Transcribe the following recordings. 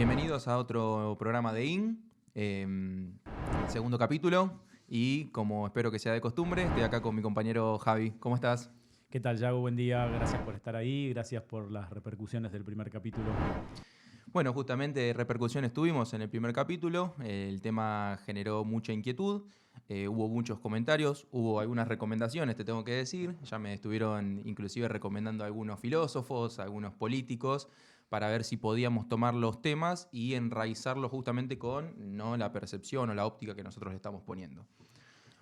Bienvenidos a otro programa de segundo capítulo, y como espero que sea de costumbre, estoy acá con mi compañero Javi. ¿Cómo estás? ¿Qué tal, Yago? Buen día, gracias por estar ahí, gracias por las repercusiones del primer capítulo. Bueno, justamente repercusiones tuvimos en el primer capítulo, el tema generó mucha inquietud, hubo muchos comentarios, hubo algunas recomendaciones, te tengo que decir, ya me estuvieron inclusive recomendando algunos filósofos, algunos políticos, para ver si podíamos tomar los temas y enraizarlos justamente con no la percepción o la óptica que nosotros le estamos poniendo.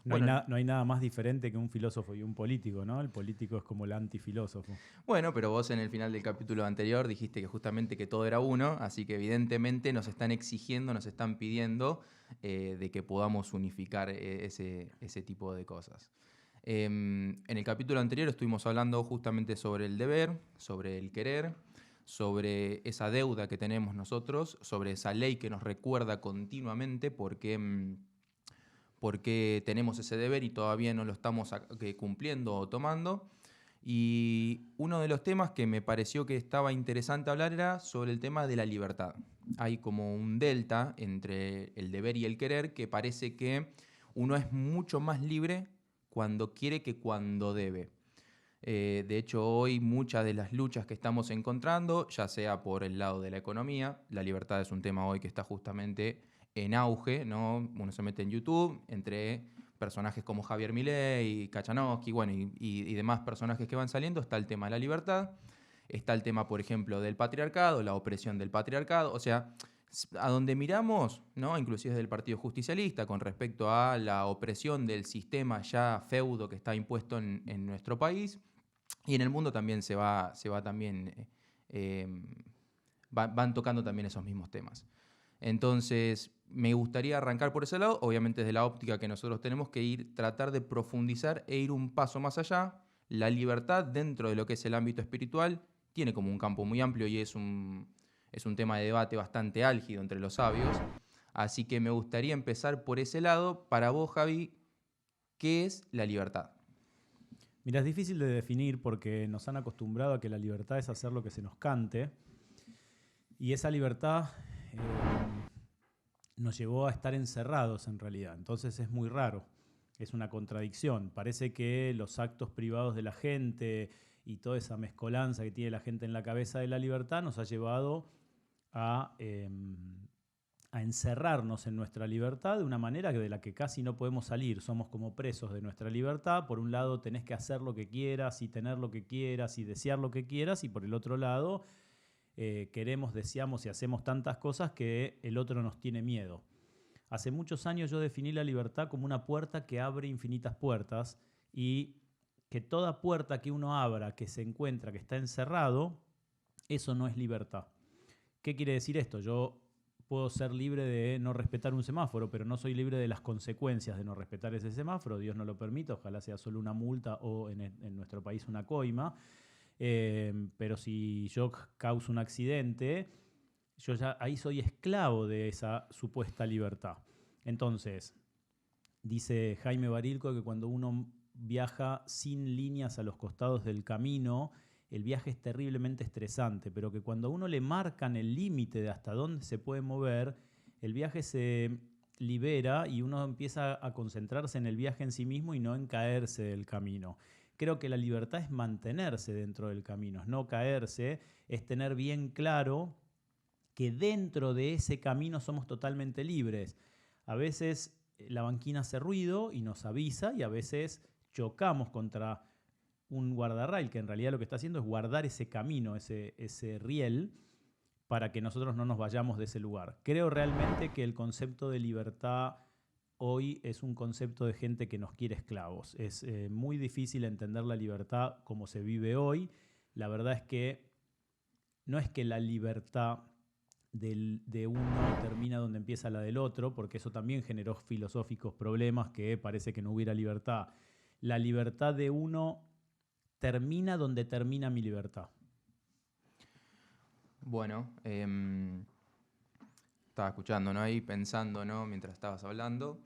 Bueno, No hay nada más diferente que un filósofo y un político, ¿no? El político es como el antifilósofo. Bueno, pero vos en el final del capítulo anterior dijiste que justamente que todo era uno, así que evidentemente nos están exigiendo, nos están pidiendo de que podamos unificar ese tipo de cosas. En el capítulo anterior estuvimos hablando justamente sobre el deber, sobre el querer, sobre esa deuda que tenemos nosotros, sobre esa ley que nos recuerda continuamente por qué tenemos ese deber y todavía no lo estamos cumpliendo o tomando. Y uno de los temas que me pareció que estaba interesante hablar era sobre el tema de la libertad. Hay como un delta entre el deber y el querer, que parece que uno es mucho más libre cuando quiere que cuando debe. De hecho, hoy muchas de las luchas que estamos encontrando, ya sea por el lado de la economía, la libertad es un tema hoy que está justamente en auge, ¿no? Uno se mete en YouTube, entre personajes como Javier Milei, Kachanowski, bueno, y demás personajes que van saliendo, está el tema de la libertad, está el tema, por ejemplo, del patriarcado, la opresión del patriarcado, o sea, a donde miramos, ¿no? Inclusive desde el Partido Justicialista, con respecto a la opresión del sistema ya feudo que está impuesto en nuestro país, y en el mundo también se va también, van tocando también esos mismos temas. Entonces, me gustaría arrancar por ese lado, obviamente desde la óptica que nosotros tenemos que ir, tratar de profundizar e ir un paso más allá. La libertad dentro de lo que es el ámbito espiritual tiene como un campo muy amplio y es un tema de debate bastante álgido entre los sabios. Así que me gustaría empezar por ese lado. Para vos, Javi, ¿qué es la libertad? Mira, es difícil de definir porque nos han acostumbrado a que la libertad es hacer lo que se nos cante y esa libertad nos llevó a estar encerrados en realidad. Entonces es muy raro, es una contradicción. Parece que los actos privados de la gente y toda esa mezcolanza que tiene la gente en la cabeza de la libertad nos ha llevado a, eh, a encerrarnos en nuestra libertad de una manera de la que casi no podemos salir. Somos como presos de nuestra libertad. Por un lado tenés que hacer lo que quieras y tener lo que quieras y desear lo que quieras, y por el otro lado queremos, deseamos y hacemos tantas cosas que el otro nos tiene miedo. Hace muchos años yo definí la libertad como una puerta que abre infinitas puertas, y que toda puerta que uno abra, que se encuentra que está encerrado, eso no es libertad. ¿Qué quiere decir esto? Yo puedo ser libre de no respetar un semáforo, pero no soy libre de las consecuencias de no respetar ese semáforo. Dios no lo permita, ojalá sea solo una multa o en nuestro país una coima. Pero si yo causo un accidente, yo ya ahí soy esclavo de esa supuesta libertad. Entonces, dice Jaime Barilco que cuando uno viaja sin líneas a los costados del camino, el viaje es terriblemente estresante, pero que cuando a uno le marcan el límite de hasta dónde se puede mover, el viaje se libera y uno empieza a concentrarse en el viaje en sí mismo y no en caerse del camino. Creo que la libertad es mantenerse dentro del camino, es no caerse, es tener bien claro que dentro de ese camino somos totalmente libres. A veces la banquina hace ruido y nos avisa, y a veces chocamos contra un guardarrail que en realidad lo que está haciendo es guardar ese camino, ese riel, para que nosotros no nos vayamos de ese lugar. Creo realmente que el concepto de libertad hoy es un concepto de gente que nos quiere esclavos. Es muy difícil entender la libertad como se vive hoy. La verdad es que no es que la libertad de uno termina donde empieza la del otro, porque eso también generó filosóficos problemas, que parece que no hubiera libertad. La libertad de uno termina donde termina mi libertad. Bueno, estaba escuchando, ¿no? Ahí pensando, ¿no? Mientras estabas hablando,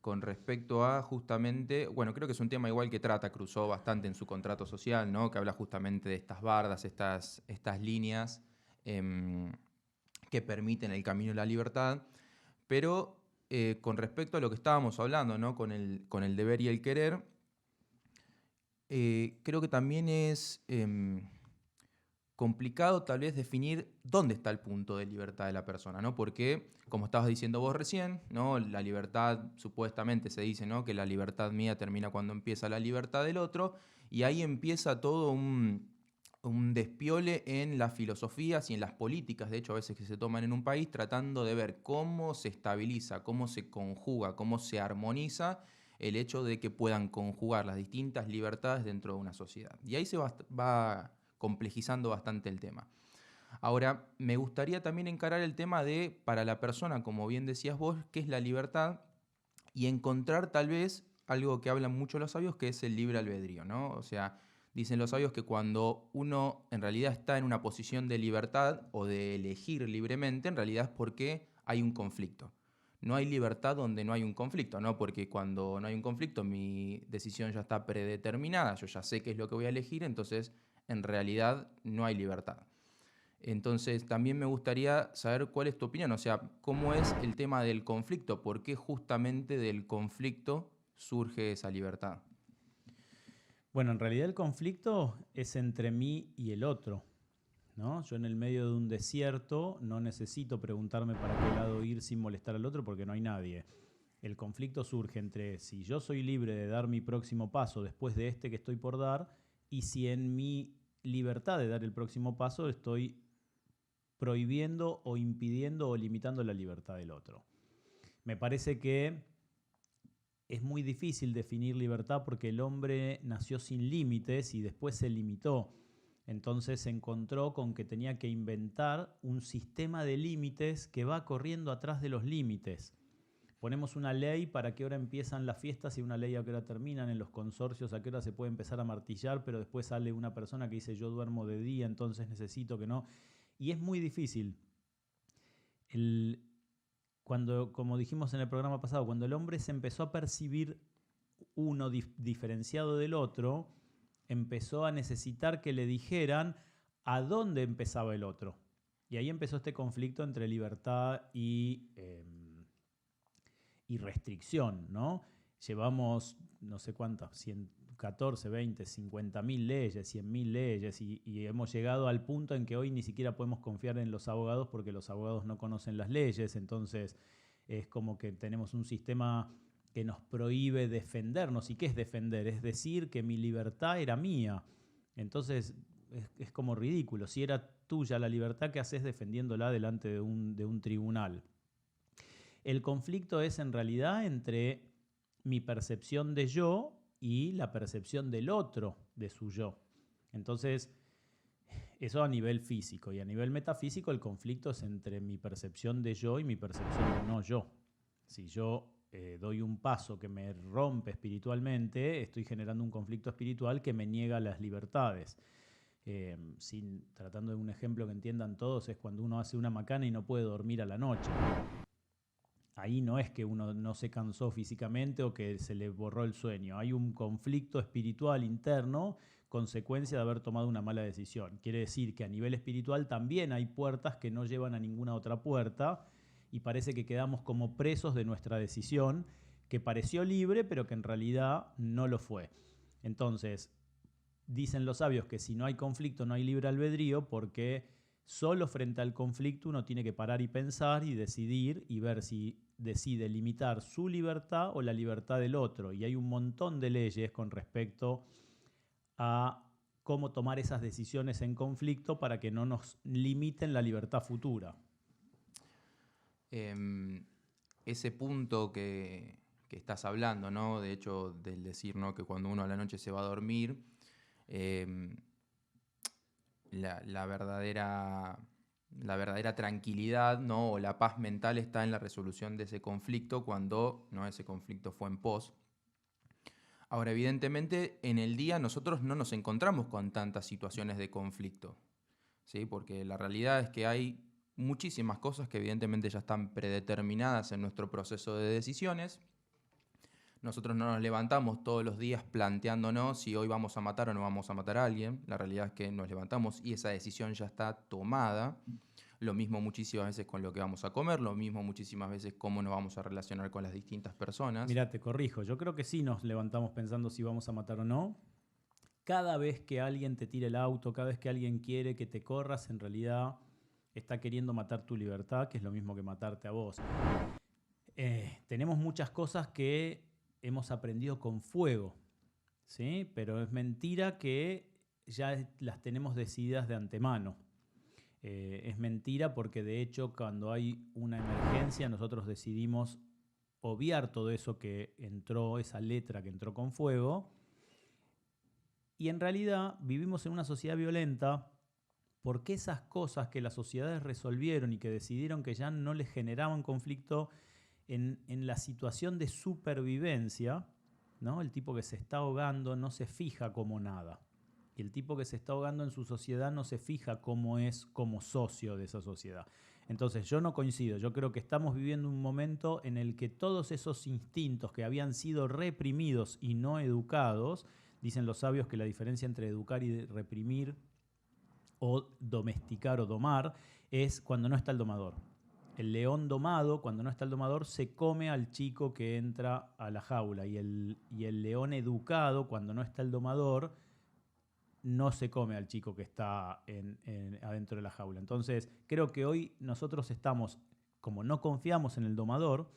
con respecto a justamente, bueno, creo que es un tema igual que trata Crusoe bastante en su contrato social, ¿no? Que habla justamente de estas bardas, estas líneas, em, que permiten el camino de la libertad, pero con respecto a lo que estábamos hablando, ¿no? con el deber y el querer, creo que también es complicado tal vez definir dónde está el punto de libertad de la persona, ¿no? Porque, como estabas diciendo vos recién, ¿no? La libertad, supuestamente se dice, ¿no? Que la libertad mía termina cuando empieza la libertad del otro, y ahí empieza todo un despiole en las filosofías y en las políticas, de hecho, a veces que se toman en un país, tratando de ver cómo se estabiliza, cómo se conjuga, cómo se armoniza el hecho de que puedan conjugar las distintas libertades dentro de una sociedad. Y ahí se va complejizando bastante el tema. Ahora, me gustaría también encarar el tema de, para la persona, como bien decías vos, qué es la libertad, y encontrar tal vez algo que hablan mucho los sabios, que es el libre albedrío, ¿no? O sea, dicen los sabios que cuando uno en realidad está en una posición de libertad o de elegir libremente, en realidad es porque hay un conflicto. No hay libertad donde no hay un conflicto, ¿no? Porque cuando no hay un conflicto, mi decisión ya está predeterminada, yo ya sé qué es lo que voy a elegir, entonces en realidad no hay libertad. Entonces, también me gustaría saber cuál es tu opinión, o sea, cómo es el tema del conflicto, por qué justamente del conflicto surge esa libertad. Bueno, en realidad el conflicto es entre mí y el otro, ¿no? Yo en el medio de un desierto no necesito preguntarme para qué lado ir sin molestar al otro porque no hay nadie. El conflicto surge entre si yo soy libre de dar mi próximo paso después de este que estoy por dar y si en mi libertad de dar el próximo paso estoy prohibiendo o impidiendo o limitando la libertad del otro. Me parece que es muy difícil definir libertad porque el hombre nació sin límites y después se limitó. Entonces se encontró con que tenía que inventar un sistema de límites que va corriendo atrás de los límites. Ponemos una ley para qué hora empiezan las fiestas y una ley a qué hora terminan, en los consorcios a qué hora se puede empezar a martillar, pero después sale una persona que dice yo duermo de día, entonces necesito que no. Y es muy difícil. El, Cuando, como dijimos en el programa pasado, cuando el hombre se empezó a percibir uno diferenciado del otro, empezó a necesitar que le dijeran a dónde empezaba el otro. Y ahí empezó este conflicto entre libertad y restricción, ¿no? Llevamos no sé cuántas, 14, 20, 50.000 leyes, 100.000 leyes y hemos llegado al punto en que hoy ni siquiera podemos confiar en los abogados porque los abogados no conocen las leyes, entonces es como que tenemos un sistema que nos prohíbe defendernos. ¿Y qué es defender? Es decir que mi libertad era mía. Entonces es como ridículo. Si era tuya la libertad, ¿qué haces defendiéndola delante de un tribunal? El conflicto es en realidad entre mi percepción de yo y la percepción del otro de su yo. Entonces, eso a nivel físico. Y a nivel metafísico, el conflicto es entre mi percepción de yo y mi percepción de no yo. Si yo doy un paso que me rompe espiritualmente, estoy generando un conflicto espiritual que me niega las libertades. Tratando de un ejemplo que entiendan todos, es cuando uno hace una macana y no puede dormir a la noche. Ahí no es que uno no se cansó físicamente o que se le borró el sueño. Hay un conflicto espiritual interno, consecuencia de haber tomado una mala decisión. Quiere decir que a nivel espiritual también hay puertas que no llevan a ninguna otra puerta y parece que quedamos como presos de nuestra decisión, que pareció libre, pero que en realidad no lo fue. Entonces, dicen los sabios que si no hay conflicto no hay libre albedrío porque solo frente al conflicto uno tiene que parar y pensar y decidir y ver si decide limitar su libertad o la libertad del otro. Y hay un montón de leyes con respecto a cómo tomar esas decisiones en conflicto para que no nos limiten la libertad futura. Ese punto que estás hablando, ¿no? De hecho, del decir, ¿no? Que cuando uno a la noche se va a dormir, la verdadera tranquilidad, ¿no? O la paz mental está en la resolución de ese conflicto cuando no ese conflicto fue en pos. Ahora, evidentemente, en el día nosotros no nos encontramos con tantas situaciones de conflicto, ¿sí? Porque la realidad es que hay muchísimas cosas que evidentemente ya están predeterminadas en nuestro proceso de decisiones. Nosotros no nos levantamos todos los días planteándonos si hoy vamos a matar o no vamos a matar a alguien. La realidad es que nos levantamos y esa decisión ya está tomada. lo mismo muchísimas veces con lo que vamos a comer, lo mismo muchísimas veces cómo nos vamos a relacionar con las distintas personas. Mirá, te corrijo, yo creo que sí nos levantamos pensando si vamos a matar o no. Cada vez que alguien te tira el auto, cada vez que alguien quiere que te corras, en realidad está queriendo matar tu libertad, que es lo mismo que matarte a vos. Tenemos muchas cosas que hemos aprendido con fuego, ¿sí? Pero es mentira que ya las tenemos decididas de antemano. Es mentira porque de hecho cuando hay una emergencia nosotros decidimos obviar todo eso que entró, esa letra que entró con fuego. Y en realidad vivimos en una sociedad violenta porque esas cosas que las sociedades resolvieron y que decidieron que ya no les generaban conflicto en la situación de supervivencia, ¿no? El tipo que se está ahogando no se fija como nada. Y el tipo que se está ahogando en su sociedad no se fija cómo es como socio de esa sociedad. Entonces yo no coincido. Yo creo que estamos viviendo un momento en el que todos esos instintos que habían sido reprimidos y no educados, dicen los sabios que la diferencia entre educar y reprimir o domesticar o domar es cuando no está el domador. El león domado, cuando no está el domador, se come al chico que entra a la jaula. Y el león educado, cuando no está el domador, no se come al chico que está adentro de la jaula. Entonces, creo que hoy nosotros estamos, como no confiamos en el domador,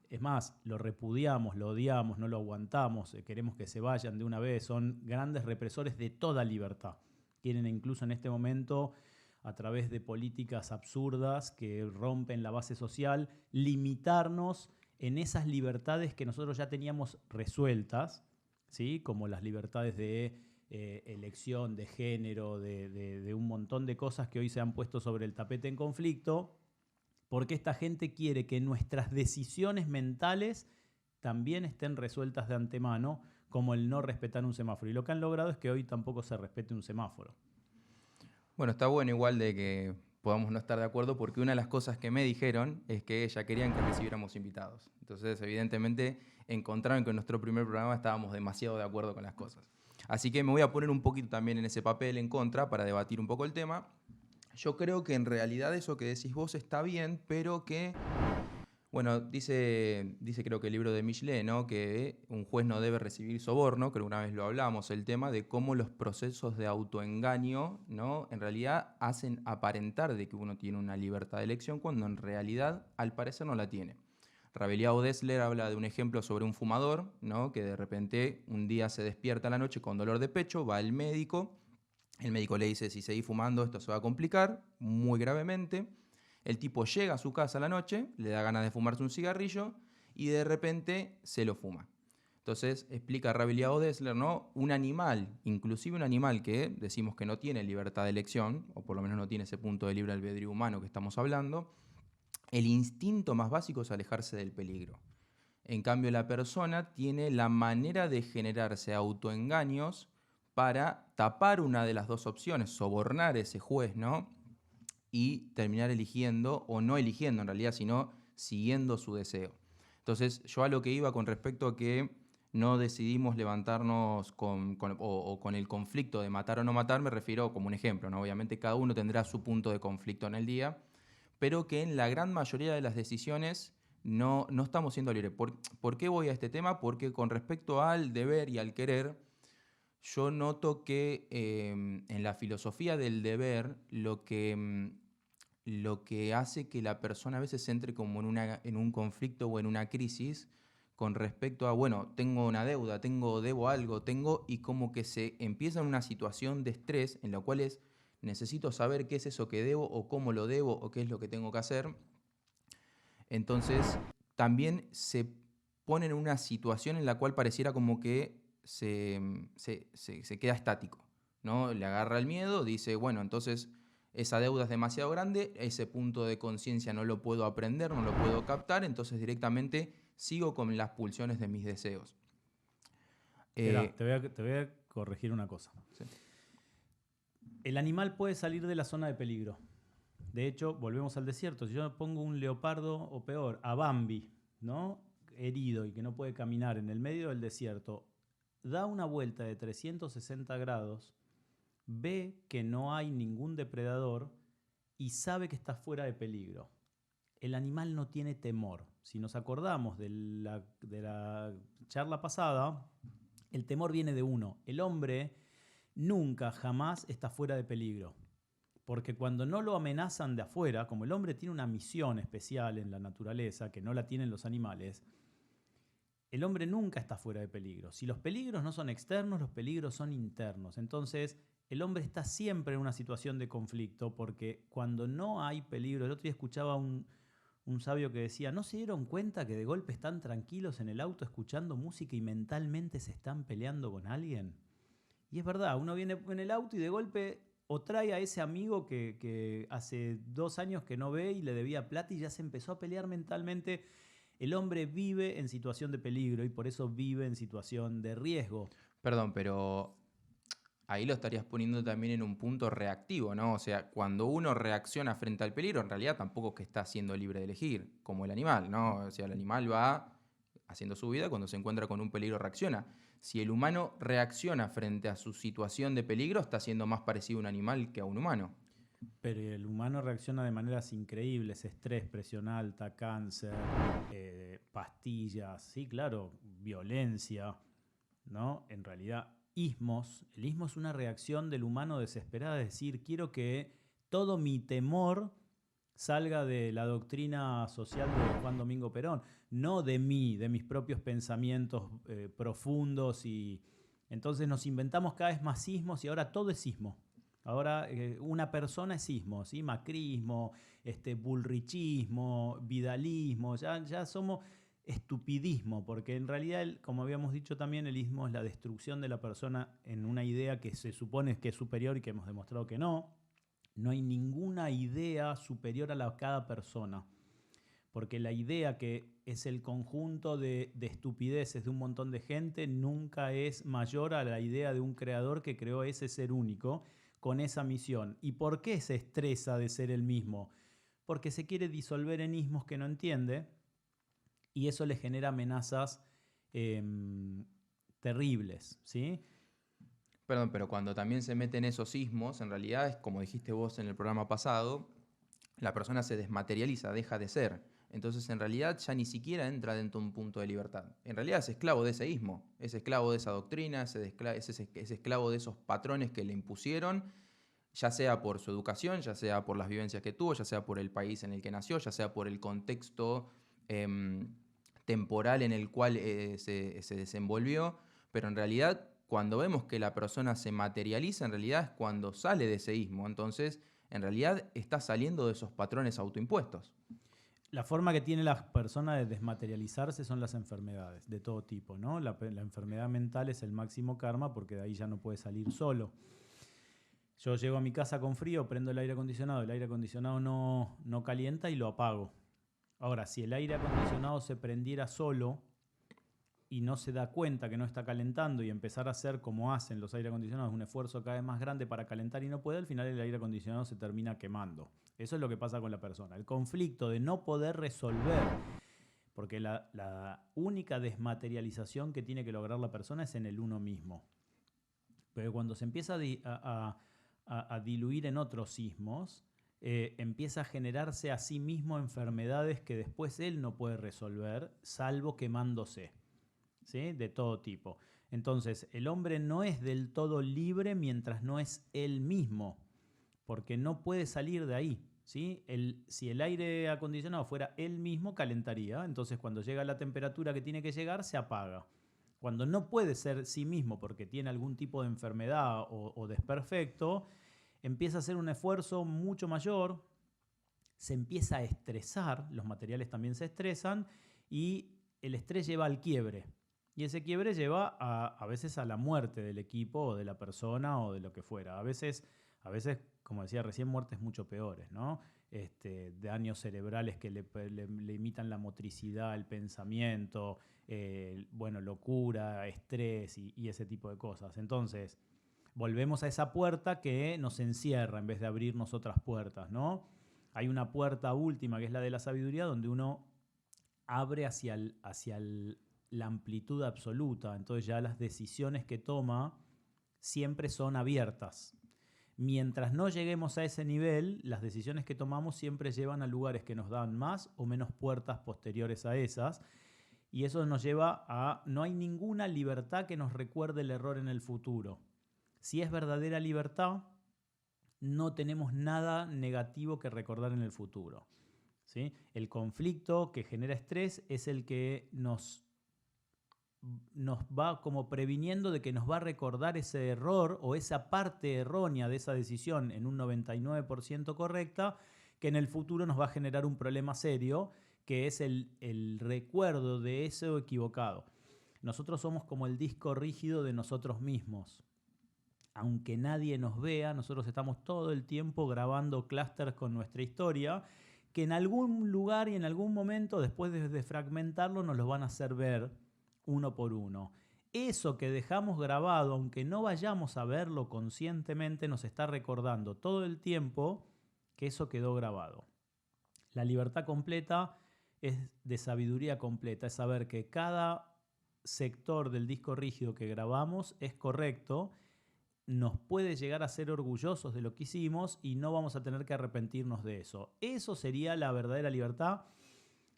es más, lo repudiamos, lo odiamos, no lo aguantamos, queremos que se vayan de una vez, son grandes represores de toda libertad. Quieren incluso en este momento, a través de políticas absurdas que rompen la base social, limitarnos en esas libertades que nosotros ya teníamos resueltas, ¿sí? Como las libertades de elección, de género, de un montón de cosas que hoy se han puesto sobre el tapete en conflicto, porque esta gente quiere que nuestras decisiones mentales también estén resueltas de antemano, como el no respetar un semáforo. Y lo que han logrado es que hoy tampoco se respete un semáforo. Bueno, está bueno igual de que podamos no estar de acuerdo porque una de las cosas que me dijeron es que ya querían que recibiéramos invitados. Entonces, evidentemente, encontraron que en nuestro primer programa estábamos demasiado de acuerdo con las cosas. Así que me voy a poner un poquito también en ese papel en contra para debatir un poco el tema. Yo creo que en realidad eso que decís vos está bien, pero que, bueno, dice creo que el libro de Michelet, ¿no? Que un juez no debe recibir soborno, creo que una vez lo hablamos, el tema de cómo los procesos de autoengaño, ¿no? En realidad hacen aparentar de que uno tiene una libertad de elección cuando en realidad al parecer no la tiene. Raveliao Dessler habla de un ejemplo sobre un fumador, ¿no? Que de repente un día se despierta a la noche con dolor de pecho, va al médico, el médico le dice si seguís fumando esto se va a complicar muy gravemente. El tipo llega a su casa a la noche, le da ganas de fumarse un cigarrillo y de repente se lo fuma. Entonces explica Raveliao Dessler, ¿no? Un animal, inclusive un animal que decimos que no tiene libertad de elección, o por lo menos no tiene ese punto de libre albedrío humano que estamos hablando, el instinto más básico es alejarse del peligro. En cambio, la persona tiene la manera de generarse autoengaños para tapar una de las dos opciones, sobornar a ese juez, ¿no? Y terminar eligiendo, o no eligiendo en realidad, sino siguiendo su deseo. Entonces, yo a lo que iba con respecto a que no decidimos levantarnos con el conflicto de matar o no matar, me refiero como un ejemplo, ¿no? Obviamente cada uno tendrá su punto de conflicto en el día, pero que en la gran mayoría de las decisiones no estamos siendo libres. ¿Por qué voy a este tema? Porque con respecto al deber y al querer, yo noto que en la filosofía del deber lo que hace que la persona a veces entre como en un conflicto o en una crisis con respecto a, bueno, tengo una deuda, debo algo, y como que se empieza en una situación de estrés en la cual necesito saber qué es eso que debo o cómo lo debo o qué es lo que tengo que hacer. Entonces, también se pone en una situación en la cual pareciera como que se queda estático, ¿no? Le agarra el miedo, dice, bueno, entonces esa deuda es demasiado grande, ese punto de conciencia no lo puedo aprender, no lo puedo captar, entonces directamente sigo con las pulsiones de mis deseos. Esperá, te voy a corregir una cosa. Sí. El animal puede salir de la zona de peligro. De hecho, volvemos al desierto. Si yo pongo un leopardo, o peor, a Bambi, ¿no? Herido y que no puede caminar en el medio del desierto, da una vuelta de 360 grados, ve que no hay ningún depredador y sabe que está fuera de peligro. El animal no tiene temor. Si nos acordamos de la charla pasada, el temor viene de uno. El hombre nunca, jamás está fuera de peligro. Porque cuando no lo amenazan de afuera, como el hombre tiene una misión especial en la naturaleza que no la tienen los animales, el hombre nunca está fuera de peligro. Si los peligros no son externos, los peligros son internos. Entonces, el hombre está siempre en una situación de conflicto porque cuando no hay peligro, el otro día escuchaba un sabio que decía, ¿no se dieron cuenta que de golpe están tranquilos en el auto escuchando música y mentalmente se están peleando con alguien? Y es verdad, uno viene en el auto y de golpe o trae a ese amigo que hace 2 años que no ve y le debía plata y ya se empezó a pelear mentalmente. El hombre vive en situación de peligro y por eso vive en situación de riesgo. Perdón, pero ahí lo estarías poniendo también en un punto reactivo, ¿no? O sea, cuando uno reacciona frente al peligro, en realidad tampoco es que está siendo libre de elegir, como el animal, ¿no? O sea, el animal va haciendo su vida, cuando se encuentra con un peligro reacciona. Si el humano reacciona frente a su situación de peligro, está siendo más parecido a un animal que a un humano. Pero el humano reacciona de maneras increíbles, estrés, presión alta, cáncer, pastillas, sí, claro, violencia, ¿no? En realidad, ismos. El ismo es una reacción del humano desesperada, es decir, quiero que todo mi temor salga de la doctrina social de Juan Domingo Perón, no de mí, de mis propios pensamientos profundos. Y entonces nos inventamos cada vez más sismos y ahora todo es sismo. Ahora una persona es sismo, ¿sí? Macrismo, bullrichismo, vidalismo, ya somos estupidismo, porque en realidad, como habíamos dicho también, el ismo es la destrucción de la persona en una idea que se supone que es superior y que hemos demostrado que no. No hay ninguna idea superior a cada persona, porque la idea que es el conjunto de estupideces de un montón de gente nunca es mayor a la idea de un creador que creó ese ser único con esa misión. ¿Y por qué se estresa de ser el mismo? Porque se quiere disolver en ismos que no entiende y eso le genera amenazas terribles, ¿sí? Perdón, pero cuando también se meten esos sismos, en realidad es como dijiste vos en el programa pasado, la persona se desmaterializa, deja de ser. Entonces, en realidad, ya ni siquiera entra dentro de un punto de libertad. En realidad es esclavo de ese ismo, es esclavo de esa doctrina, es esclavo de esos patrones que le impusieron, ya sea por su educación, ya sea por las vivencias que tuvo, ya sea por el país en el que nació, ya sea por el contexto temporal en el cual se desenvolvió. Pero en realidad, cuando vemos que la persona se materializa, en realidad es cuando sale de ese ismo. Entonces, en realidad está saliendo de esos patrones autoimpuestos. La forma que tiene la persona de desmaterializarse son las enfermedades de todo tipo, ¿no? La enfermedad mental es el máximo karma porque de ahí ya no puede salir solo. Yo llego a mi casa con frío, prendo el aire acondicionado no calienta y lo apago. Ahora, si el aire acondicionado se prendiera solo y no se da cuenta que no está calentando y empezar a hacer como hacen los aire acondicionados, un esfuerzo cada vez más grande para calentar y no puede, al final el aire acondicionado se termina quemando. Eso es lo que pasa con la persona. El conflicto de no poder resolver, porque la única desmaterialización que tiene que lograr la persona es en el uno mismo. Pero cuando se empieza a diluir en otros sismos, empieza a generarse a sí mismo enfermedades que después él no puede resolver, salvo quemándose, ¿sí? De todo tipo. Entonces, el hombre no es del todo libre mientras no es él mismo, porque no puede salir de ahí, ¿sí? Si el aire acondicionado fuera él mismo, calentaría. Entonces, cuando llega a la temperatura que tiene que llegar, se apaga. Cuando no puede ser sí mismo porque tiene algún tipo de enfermedad o desperfecto, empieza a hacer un esfuerzo mucho mayor, se empieza a estresar, los materiales también se estresan y el estrés lleva al quiebre. Y ese quiebre lleva a veces a la muerte del equipo o de la persona o de lo que fuera. A veces, como decía recién, muertes mucho peores, ¿no? Daños cerebrales que le limitan la motricidad, el pensamiento, locura, estrés y ese tipo de cosas. Entonces, volvemos a esa puerta que nos encierra en vez de abrirnos otras puertas, ¿no? Hay una puerta última que es la de la sabiduría donde uno abre hacia la amplitud absoluta. Entonces ya las decisiones que toma siempre son abiertas. Mientras no lleguemos a ese nivel, las decisiones que tomamos siempre llevan a lugares que nos dan más o menos puertas posteriores a esas. Y eso nos lleva a no hay ninguna libertad que nos recuerde el error en el futuro. Si es verdadera libertad, no tenemos nada negativo que recordar en el futuro, ¿sí? El conflicto que genera estrés es el que nos va como previniendo de que nos va a recordar ese error o esa parte errónea de esa decisión en un 99% correcta, que en el futuro nos va a generar un problema serio, que es el recuerdo de eso equivocado. Nosotros somos como el disco rígido de nosotros mismos. Aunque nadie nos vea, nosotros estamos todo el tiempo grabando clústeres con nuestra historia, que en algún lugar y en algún momento, después de fragmentarlo, nos lo van a hacer ver uno por uno. Eso que dejamos grabado, aunque no vayamos a verlo conscientemente, nos está recordando todo el tiempo que eso quedó grabado. La libertad completa es de sabiduría completa, es saber que cada sector del disco rígido que grabamos es correcto, nos puede llegar a ser orgullosos de lo que hicimos y no vamos a tener que arrepentirnos de eso. Eso sería la verdadera libertad.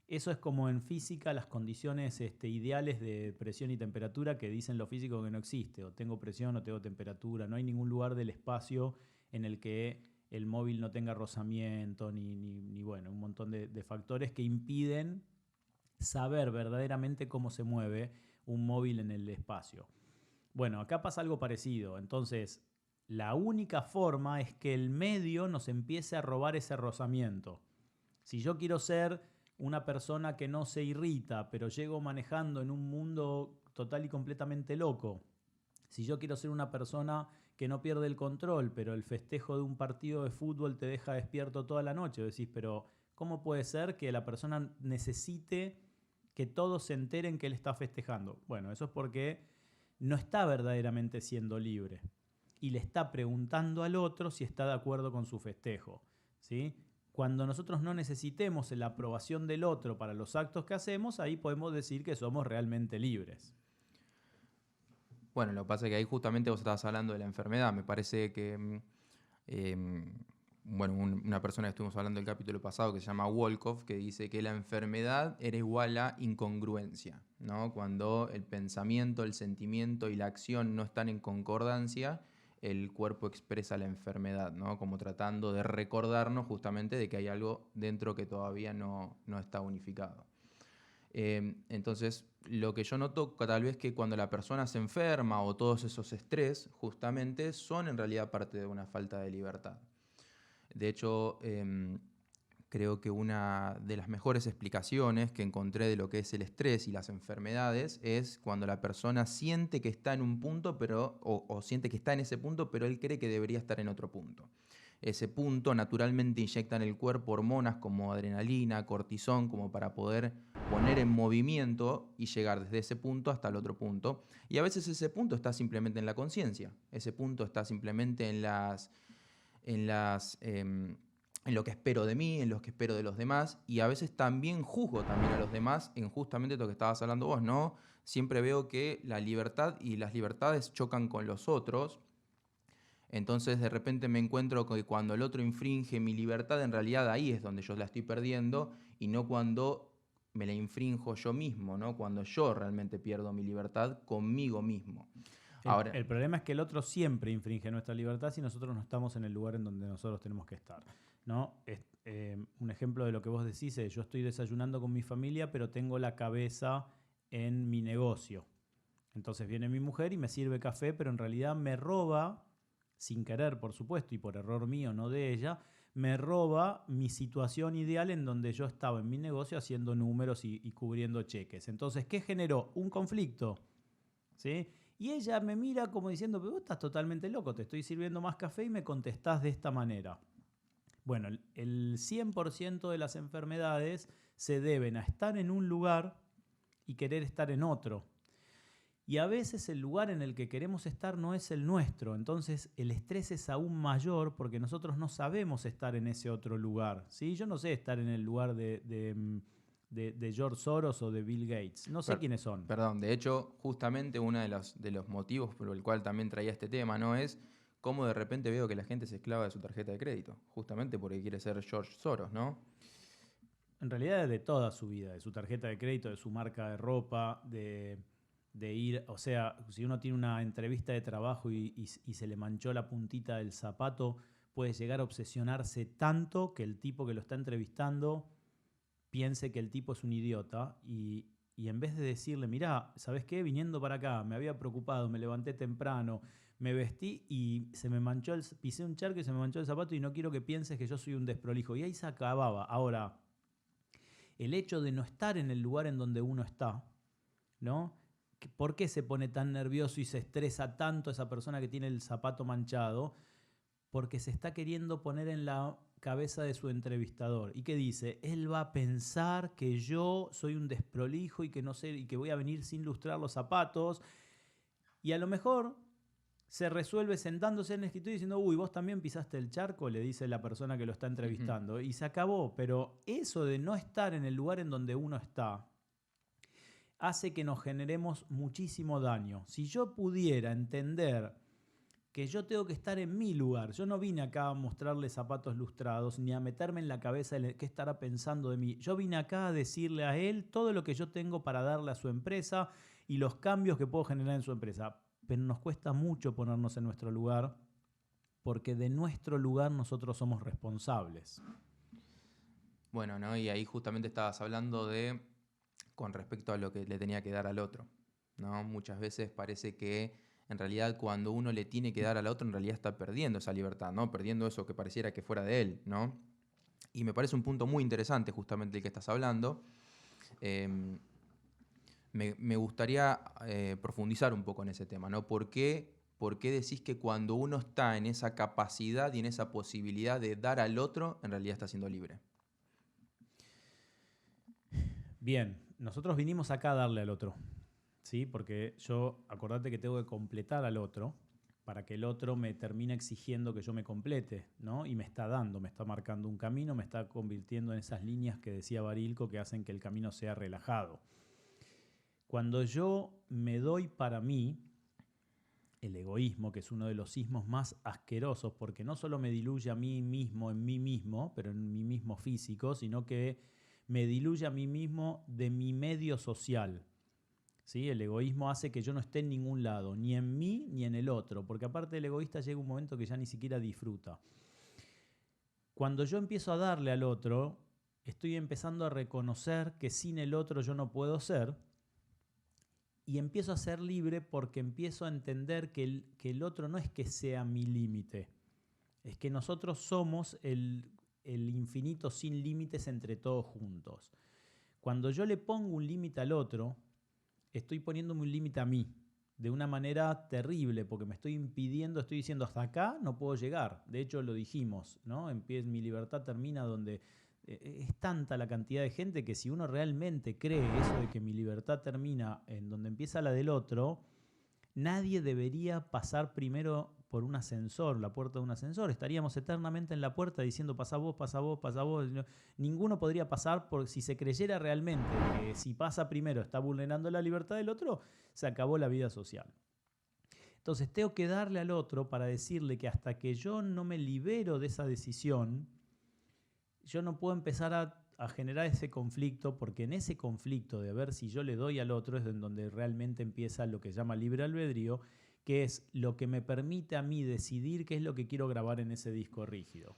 Eso es como en física las condiciones ideales de presión y temperatura que dicen los físicos que no existe. O tengo presión o tengo temperatura. No hay ningún lugar del espacio en el que el móvil no tenga rozamiento ni bueno, un montón de factores que impiden saber verdaderamente cómo se mueve un móvil en el espacio. Bueno, acá pasa algo parecido. Entonces, la única forma es que el medio nos empiece a robar ese rozamiento. Si yo quiero ser una persona que no se irrita, pero llego manejando en un mundo total y completamente loco. Si yo quiero ser una persona que no pierde el control, pero el festejo de un partido de fútbol te deja despierto toda la noche, decís, pero ¿cómo puede ser que la persona necesite que todos se enteren que él está festejando? Bueno, eso es porque no está verdaderamente siendo libre y le está preguntando al otro si está de acuerdo con su festejo, ¿sí? Cuando nosotros no necesitemos la aprobación del otro para los actos que hacemos, ahí podemos decir que somos realmente libres. Bueno, lo que pasa es que ahí justamente vos estabas hablando de la enfermedad. Me parece que, una persona que estuvimos hablando del capítulo pasado que se llama Wolkoff, que dice que la enfermedad era igual a incongruencia, ¿no? Cuando el pensamiento, el sentimiento y la acción no están en concordancia, el cuerpo expresa la enfermedad, ¿no? Como tratando de recordarnos justamente de que hay algo dentro que todavía no está unificado. Entonces, lo que yo noto tal vez que cuando la persona se enferma o todos esos estrés, justamente son en realidad parte de una falta de libertad. De hecho, creo que una de las mejores explicaciones que encontré de lo que es el estrés y las enfermedades es cuando la persona siente que está en un punto, o siente que está en ese punto, pero él cree que debería estar en otro punto. Ese punto naturalmente inyecta en el cuerpo hormonas como adrenalina, cortisón, como para poder poner en movimiento y llegar desde ese punto hasta el otro punto. Y a veces ese punto está simplemente en la conciencia, ese punto está simplemente en lo que espero de mí, en lo que espero de los demás, y a veces también juzgo también a los demás en justamente lo que estabas hablando vos, ¿no? Siempre veo que la libertad y las libertades chocan con los otros. Entonces de repente me encuentro que cuando el otro infringe mi libertad, en realidad ahí es donde yo la estoy perdiendo y no cuando me la infrinjo yo mismo, ¿no? Cuando yo realmente pierdo mi libertad conmigo mismo. Ahora, El problema es que el otro siempre infringe nuestra libertad si nosotros no estamos en el lugar en donde nosotros tenemos que estar, ¿no? Un ejemplo de lo que vos decís es, yo estoy desayunando con mi familia, pero tengo la cabeza en mi negocio. Entonces viene mi mujer y me sirve café, pero en realidad me roba, sin querer por supuesto, y por error mío, no de ella, me roba mi situación ideal en donde yo estaba en mi negocio haciendo números y cubriendo cheques. Entonces, ¿qué generó? Un conflicto, ¿sí? Y ella me mira como diciendo, pero vos estás totalmente loco, te estoy sirviendo más café y me contestás de esta manera. Bueno, el 100% de las enfermedades se deben a estar en un lugar y querer estar en otro. Y a veces el lugar en el que queremos estar no es el nuestro. Entonces el estrés es aún mayor porque nosotros no sabemos estar en ese otro lugar, ¿sí? Yo no sé estar en el lugar de George Soros o de Bill Gates. No sé quiénes son. Perdón, de hecho, justamente uno de los motivos por el cual también traía este tema, ¿no? Es cómo de repente veo que la gente se esclava de su tarjeta de crédito, justamente porque quiere ser George Soros, ¿no? En realidad es de toda su vida, de su tarjeta de crédito, de su marca de ropa, de ir, o sea, si uno tiene una entrevista de trabajo y se le manchó la puntita del zapato, puede llegar a obsesionarse tanto que el tipo que lo está entrevistando piense que el tipo es un idiota y en vez de decirle, mirá, ¿sabés qué? Viniendo para acá, me había preocupado, me levanté temprano, me vestí y se me manchó pisé un charco y se me manchó el zapato y no quiero que pienses que yo soy un desprolijo. Y ahí se acababa. Ahora, el hecho de no estar en el lugar en donde uno está, ¿no? ¿Por qué se pone tan nervioso y se estresa tanto esa persona que tiene el zapato manchado? Porque se está queriendo poner en la cabeza de su entrevistador. ¿Y qué dice? Él va a pensar que yo soy un desprolijo y que no sé, y que voy a venir sin lustrar los zapatos. Y a lo mejor se resuelve sentándose en el escritorio diciendo, uy, vos también pisaste el charco, le dice la persona que lo está entrevistando. Y se acabó. Pero eso de no estar en el lugar en donde uno está hace que nos generemos muchísimo daño. Si yo pudiera entender que yo tengo que estar en mi lugar, yo no vine acá a mostrarle zapatos lustrados ni a meterme en la cabeza de qué estará pensando de mí. Yo vine acá a decirle a él todo lo que yo tengo para darle a su empresa y los cambios que puedo generar en su empresa. Pero nos cuesta mucho ponernos en nuestro lugar porque de nuestro lugar nosotros somos responsables. Bueno, ¿no? Y ahí justamente estabas hablando de con respecto a lo que le tenía que dar al otro, ¿no? Muchas veces parece que en realidad cuando uno le tiene que dar al otro, en realidad está perdiendo esa libertad, ¿no? Perdiendo eso que pareciera que fuera de él, ¿no? Y me parece un punto muy interesante justamente el que estás hablando. Me gustaría profundizar un poco en ese tema, ¿no? ¿Por qué decís que cuando uno está en esa capacidad y en esa posibilidad de dar al otro, en realidad está siendo libre? Bien, nosotros vinimos acá a darle al otro, ¿sí? Porque yo, acordate que tengo que completar al otro para que el otro me termine exigiendo que yo me complete, ¿no? Y me está dando, me está marcando un camino, me está convirtiendo en esas líneas que decía Barilco que hacen que el camino sea relajado. Cuando yo me doy para mí, el egoísmo, que es uno de los sismos más asquerosos, porque no solo me diluye a mí mismo en mí mismo, pero en mí mismo físico, sino que me diluye a mí mismo de mi medio social. ¿Sí? El egoísmo hace que yo no esté en ningún lado, ni en mí ni en el otro, porque aparte el egoísta llega un momento que ya ni siquiera disfruta. Cuando yo empiezo a darle al otro, estoy empezando a reconocer que sin el otro yo no puedo ser, y empiezo a ser libre porque empiezo a entender que el otro no es que sea mi límite, es que nosotros somos el infinito sin límites entre todos juntos. Cuando yo le pongo un límite al otro, estoy poniéndome un límite a mí, de una manera terrible, porque me estoy impidiendo, estoy diciendo hasta acá no puedo llegar. De hecho lo dijimos, ¿no? Mi libertad termina donde... Es tanta la cantidad de gente que si uno realmente cree eso de que mi libertad termina en donde empieza la del otro, nadie debería pasar primero por un ascensor, la puerta de un ascensor. Estaríamos eternamente en la puerta diciendo pasa vos, pasa vos, pasa vos. Ninguno podría pasar por si se creyera realmente que si pasa primero está vulnerando la libertad del otro, se acabó la vida social. Entonces tengo que darle al otro para decirle que hasta que yo no me libero de esa decisión, yo no puedo empezar a generar ese conflicto, porque en ese conflicto de ver si yo le doy al otro es en donde realmente empieza lo que se llama libre albedrío, que es lo que me permite a mí decidir qué es lo que quiero grabar en ese disco rígido.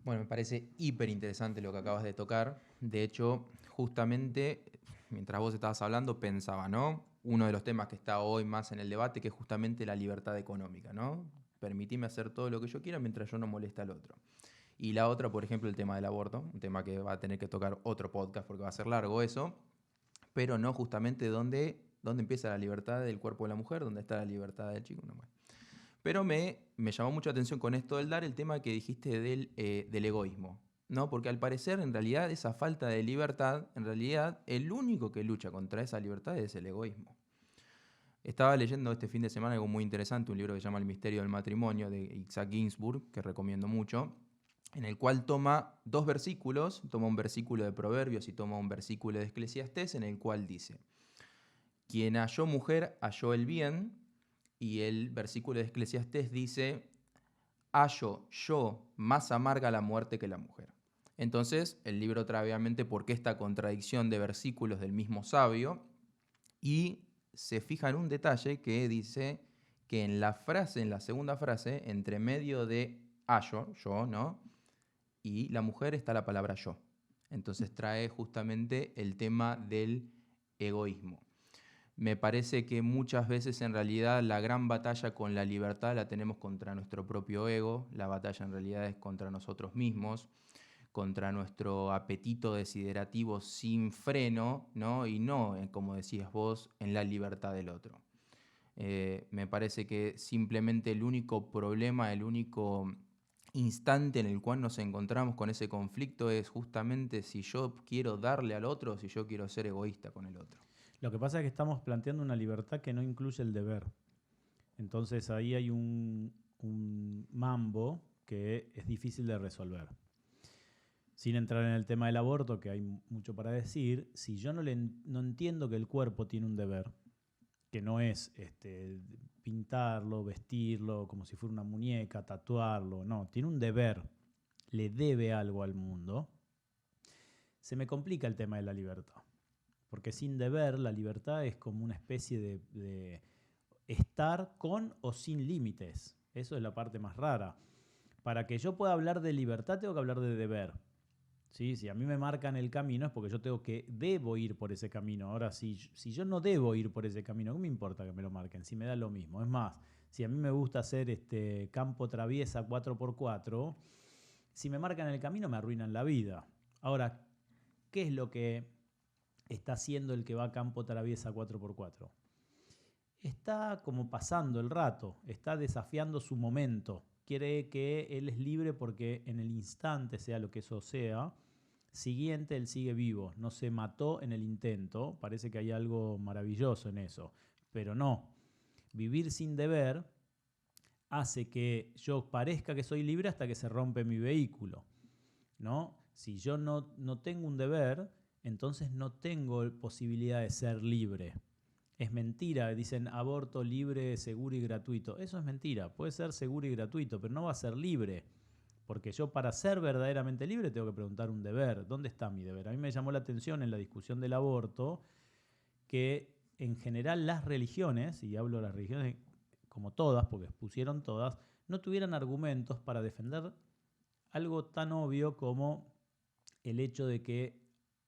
Bueno, me parece hiper interesante lo que acabas de tocar. De hecho, justamente, mientras vos estabas hablando, pensaba, ¿no? Uno de los temas que está hoy más en el debate, que es justamente la libertad económica, ¿no? Permitime hacer todo lo que yo quiera mientras yo no moleste al otro. Y la otra, por ejemplo, el tema del aborto, un tema que va a tener que tocar otro podcast porque va a ser largo eso, pero no justamente dónde empieza la libertad del cuerpo de la mujer, dónde está la libertad del chico. No, bueno. Pero me llamó mucho la atención con esto del dar el tema que dijiste del egoísmo, ¿no? Porque al parecer, en realidad, esa falta de libertad, en realidad, el único que lucha contra esa libertad es el egoísmo. Estaba leyendo este fin de semana algo muy interesante, un libro que se llama El misterio del matrimonio, de Isaac Ginsburg, que recomiendo mucho, en el cual toma dos versículos, toma un versículo de Proverbios y toma un versículo de Eclesiastés, en el cual dice, quien halló mujer halló el bien, y el versículo de Eclesiastés dice, hallo yo más amarga la muerte que la mujer. Entonces, el libro trae obviamente por qué esta contradicción de versículos del mismo sabio y se fija en un detalle que dice que en la frase, en la segunda frase, entre medio de hallo, yo, ¿no? Y la mujer está la palabra yo. Entonces trae justamente el tema del egoísmo. Me parece que muchas veces en realidad la gran batalla con la libertad la tenemos contra nuestro propio ego, la batalla en realidad es contra nosotros mismos, contra nuestro apetito desiderativo sin freno, ¿no? Y no, como decías vos, en la libertad del otro. Me parece que simplemente el único problema, el único instante en el cual nos encontramos con ese conflicto es justamente si yo quiero darle al otro o si yo quiero ser egoísta con el otro. Lo que pasa es que estamos planteando una libertad que no incluye el deber. Entonces ahí hay un mambo que es difícil de resolver. Sin entrar en el tema del aborto, que hay mucho para decir, si yo no entiendo que el cuerpo tiene un deber, que no es pintarlo, vestirlo como si fuera una muñeca, tatuarlo, no, tiene un deber, le debe algo al mundo, se me complica el tema de la libertad. Porque sin deber, la libertad es como una especie de estar con o sin límites. Eso es la parte más rara. Para que yo pueda hablar de libertad, tengo que hablar de deber. ¿Sí? Si a mí me marcan el camino es porque yo debo ir por ese camino. Ahora, si yo no debo ir por ese camino, ¿qué me importa que me lo marquen? Si me da lo mismo. Es más, si a mí me gusta hacer campo traviesa 4x4, si me marcan el camino me arruinan la vida. Ahora, ¿qué es lo que está haciendo el que va a campo traviesa 4x4? Está como pasando el rato, está desafiando su momento. Quiere que él es libre porque en el instante, sea lo que eso sea, siguiente él sigue vivo. No se mató en el intento. Parece que hay algo maravilloso en eso. Pero no. Vivir sin deber hace que yo parezca que soy libre hasta que se rompe mi vehículo, ¿no? Si yo no tengo un deber, entonces no tengo posibilidad de ser libre. Es mentira, dicen aborto libre, seguro y gratuito. Eso es mentira, puede ser seguro y gratuito, pero no va a ser libre. Porque yo para ser verdaderamente libre tengo que preguntar un deber. ¿Dónde está mi deber? A mí me llamó la atención en la discusión del aborto que en general las religiones, y hablo de las religiones como todas, porque expusieron todas, no tuvieran argumentos para defender algo tan obvio como el hecho de que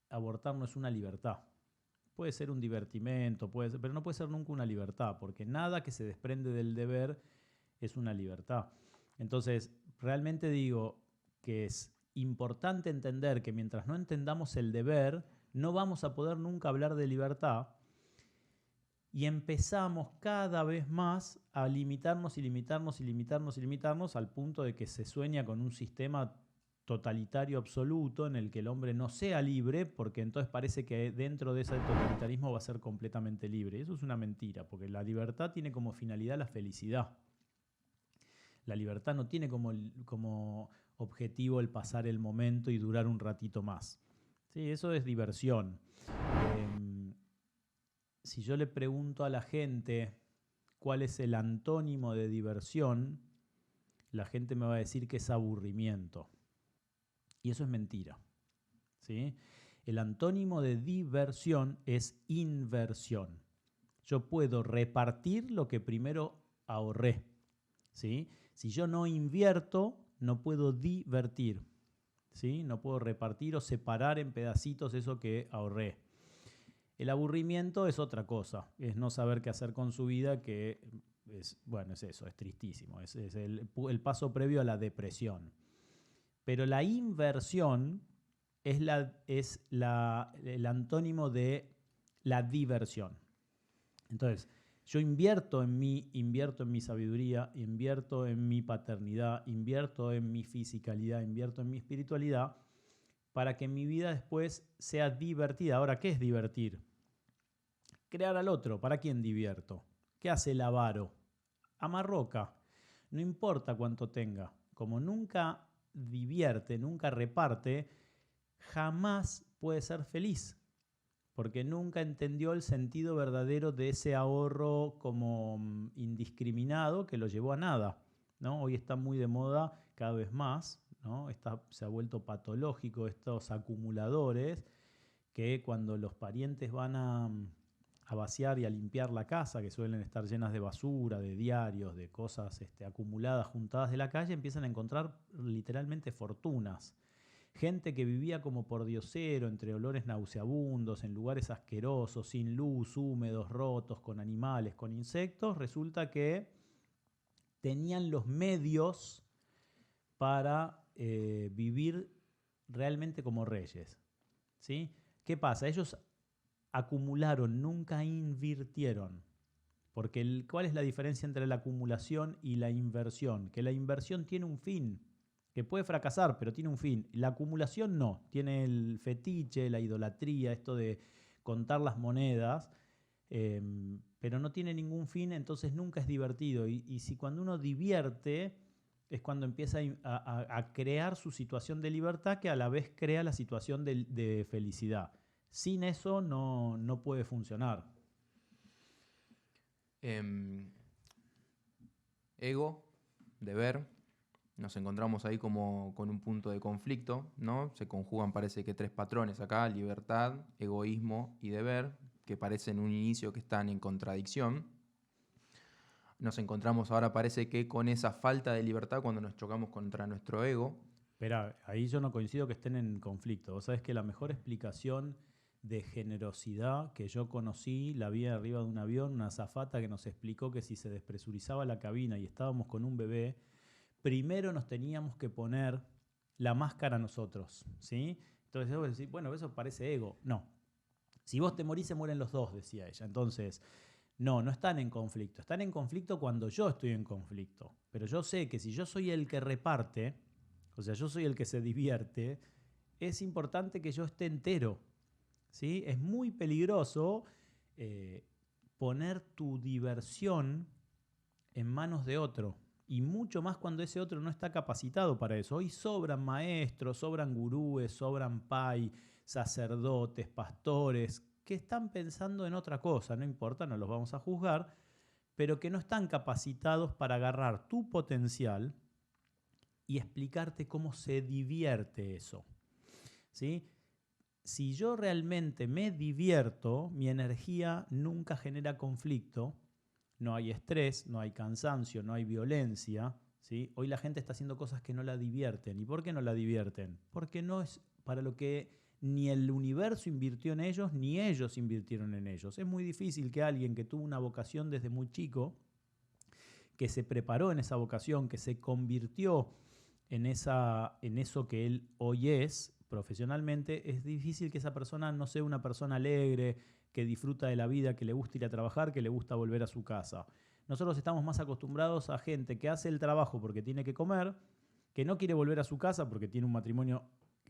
abortar no es una libertad. Puede ser un divertimento, pero no puede ser nunca una libertad, porque nada que se desprende del deber es una libertad. Entonces, realmente digo que es importante entender que mientras no entendamos el deber, no vamos a poder nunca hablar de libertad y empezamos cada vez más a limitarnos y limitarnos y limitarnos y limitarnos al punto de que se sueña con un sistema totalitario absoluto en el que el hombre no sea libre, porque entonces parece que dentro de ese totalitarismo va a ser completamente libre. Eso es una mentira, porque la libertad tiene como finalidad la felicidad. La libertad no tiene como objetivo el pasar el momento y durar un ratito más. Sí, eso es diversión. Si yo le pregunto a la gente cuál es el antónimo de diversión, la gente me va a decir que es aburrimiento. Y eso es mentira. ¿Sí? El antónimo de diversión es inversión. Yo puedo repartir lo que primero ahorré. ¿Sí? Si yo no invierto, no puedo divertir. ¿Sí? No puedo repartir o separar en pedacitos eso que ahorré. El aburrimiento es otra cosa, es no saber qué hacer con su vida, que es eso, es tristísimo, es el paso previo a la depresión. Pero la inversión es el antónimo de la diversión. Entonces, yo invierto en mí, invierto en mi sabiduría, invierto en mi paternidad, invierto en mi fisicalidad, invierto en mi espiritualidad, para que mi vida después sea divertida. Ahora, ¿qué es divertir? Crear al otro. ¿Para quién divierto? ¿Qué hace el avaro? Amarroca. No importa cuánto tenga. Como nunca divierte, nunca reparte, jamás puede ser feliz. Porque nunca entendió el sentido verdadero de ese ahorro como indiscriminado que lo llevó a nada. ¿no? Hoy está muy de moda cada vez más, ¿no? Se ha vuelto patológico estos acumuladores que cuando los parientes van a vaciar y a limpiar la casa, que suelen estar llenas de basura, de diarios, de cosas acumuladas, juntadas de la calle, empiezan a encontrar literalmente fortunas. Gente que vivía como por diosero, entre olores nauseabundos, en lugares asquerosos, sin luz, húmedos, rotos, con animales, con insectos, resulta que tenían los medios para vivir realmente como reyes, ¿sí? ¿Qué pasa? Ellos acumularon, nunca invirtieron. Porque ¿cuál es la diferencia entre la acumulación y la inversión? Que la inversión tiene un fin, que puede fracasar, pero tiene un fin. La acumulación no, tiene el fetiche, la idolatría, esto de contar las monedas, pero no tiene ningún fin, entonces nunca es divertido. Y si cuando uno divierte es cuando empieza a crear su situación de libertad, que a la vez crea la situación de felicidad. Sin eso no puede funcionar. Ego, deber, nos encontramos ahí como con un punto de conflicto, ¿no? Se conjugan, parece que 3 patrones acá: libertad, egoísmo y deber, que parecen un inicio que están en contradicción. Nos encontramos ahora, parece que con esa falta de libertad cuando nos chocamos contra nuestro ego. Espera, ahí yo no coincido que estén en conflicto. Vos sabés que la mejor explicación de generosidad que yo conocí la vi arriba de un avión, una azafata que nos explicó que si se despresurizaba la cabina y estábamos con un bebé, primero nos teníamos que poner la máscara nosotros, ¿sí? Entonces vos decís, bueno, eso parece ego. No. Si vos te morís, se mueren los dos, decía ella. Entonces, no están en conflicto. Están en conflicto cuando yo estoy en conflicto. Pero yo sé que si yo soy el que reparte, o sea, yo soy el que se divierte, es importante que yo esté entero, ¿sí? Es muy peligroso poner tu diversión en manos de otro. Y mucho más cuando ese otro no está capacitado para eso. Hoy sobran maestros, sobran gurúes, sobran pai, sacerdotes, pastores, que están pensando en otra cosa, no importa, no los vamos a juzgar, pero que no están capacitados para agarrar tu potencial y explicarte cómo se divierte eso, ¿sí? Si yo realmente me divierto, mi energía nunca genera conflicto, no hay estrés, no hay cansancio, no hay violencia, ¿sí? Hoy la gente está haciendo cosas que no la divierten. ¿Y por qué no la divierten? Porque no es para lo que ni el universo invirtió en ellos, ni ellos invirtieron en ellos. Es muy difícil que alguien que tuvo una vocación desde muy chico, que se preparó en esa vocación, que se convirtió en eso que él hoy es profesionalmente, es difícil que esa persona no sea una persona alegre, que disfruta de la vida, que le gusta ir a trabajar, que le gusta volver a su casa. Nosotros estamos más acostumbrados a gente que hace el trabajo porque tiene que comer, que no quiere volver a su casa porque tiene un matrimonio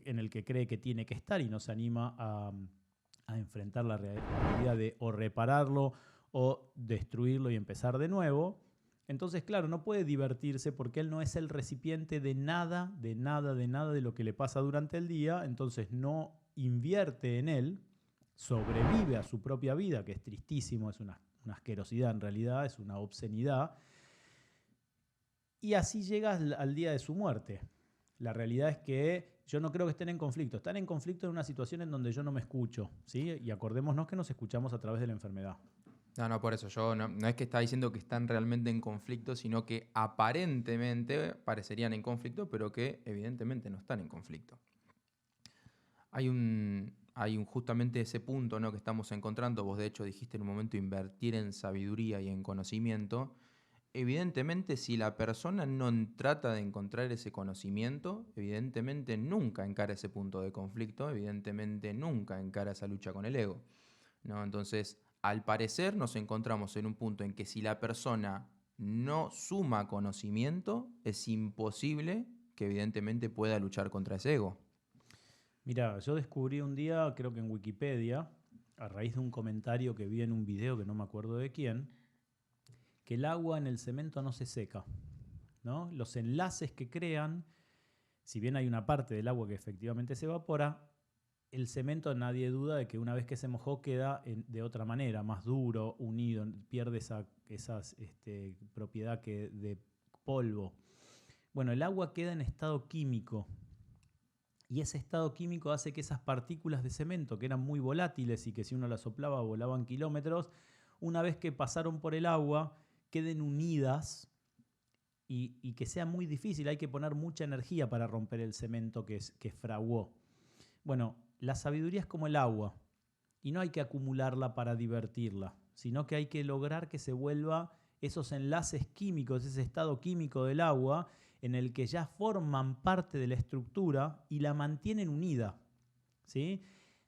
en el que cree que tiene que estar y no se anima a enfrentar la realidad de o repararlo o destruirlo y empezar de nuevo. Entonces, claro, no puede divertirse porque él no es el recipiente de nada, de nada, de nada de lo que le pasa durante el día, entonces no invierte en él, sobrevive a su propia vida, que es tristísimo, es una asquerosidad en realidad, es una obscenidad, y así llega al día de su muerte. La realidad es que yo no creo que estén en conflicto, están en conflicto en una situación en donde yo no me escucho, ¿sí? Y acordémonos que nos escuchamos a través de la enfermedad. No, por eso yo no es que está diciendo que están realmente en conflicto, sino que aparentemente parecerían en conflicto, pero que evidentemente no están en conflicto. Hay un justamente ese punto, ¿no?, que estamos encontrando. Vos de hecho dijiste en un momento invertir en sabiduría y en conocimiento. Evidentemente, si la persona no trata de encontrar ese conocimiento, evidentemente nunca encara ese punto de conflicto, evidentemente nunca encara esa lucha con el ego, ¿no? Entonces, al parecer nos encontramos en un punto en que si la persona no suma conocimiento, es imposible que evidentemente pueda luchar contra ese ego. Mira, yo descubrí un día, creo que en Wikipedia, a raíz de un comentario que vi en un video que no me acuerdo de quién, que el agua en el cemento no se seca, ¿no? Los enlaces que crean, si bien hay una parte del agua que efectivamente se evapora, el cemento nadie duda de que una vez que se mojó queda de otra manera, más duro, unido, pierde esa propiedad de polvo. Bueno, el agua queda en estado químico y ese estado químico hace que esas partículas de cemento, que eran muy volátiles y que si uno las soplaba volaban kilómetros, una vez que pasaron por el agua, queden unidas y que sea muy difícil. Hay que poner mucha energía para romper el cemento que fraguó. Bueno, la sabiduría es como el agua y no hay que acumularla para divertirla, sino que hay que lograr que se vuelva esos enlaces químicos, ese estado químico del agua en el que ya forman parte de la estructura y la mantienen unida, ¿sí?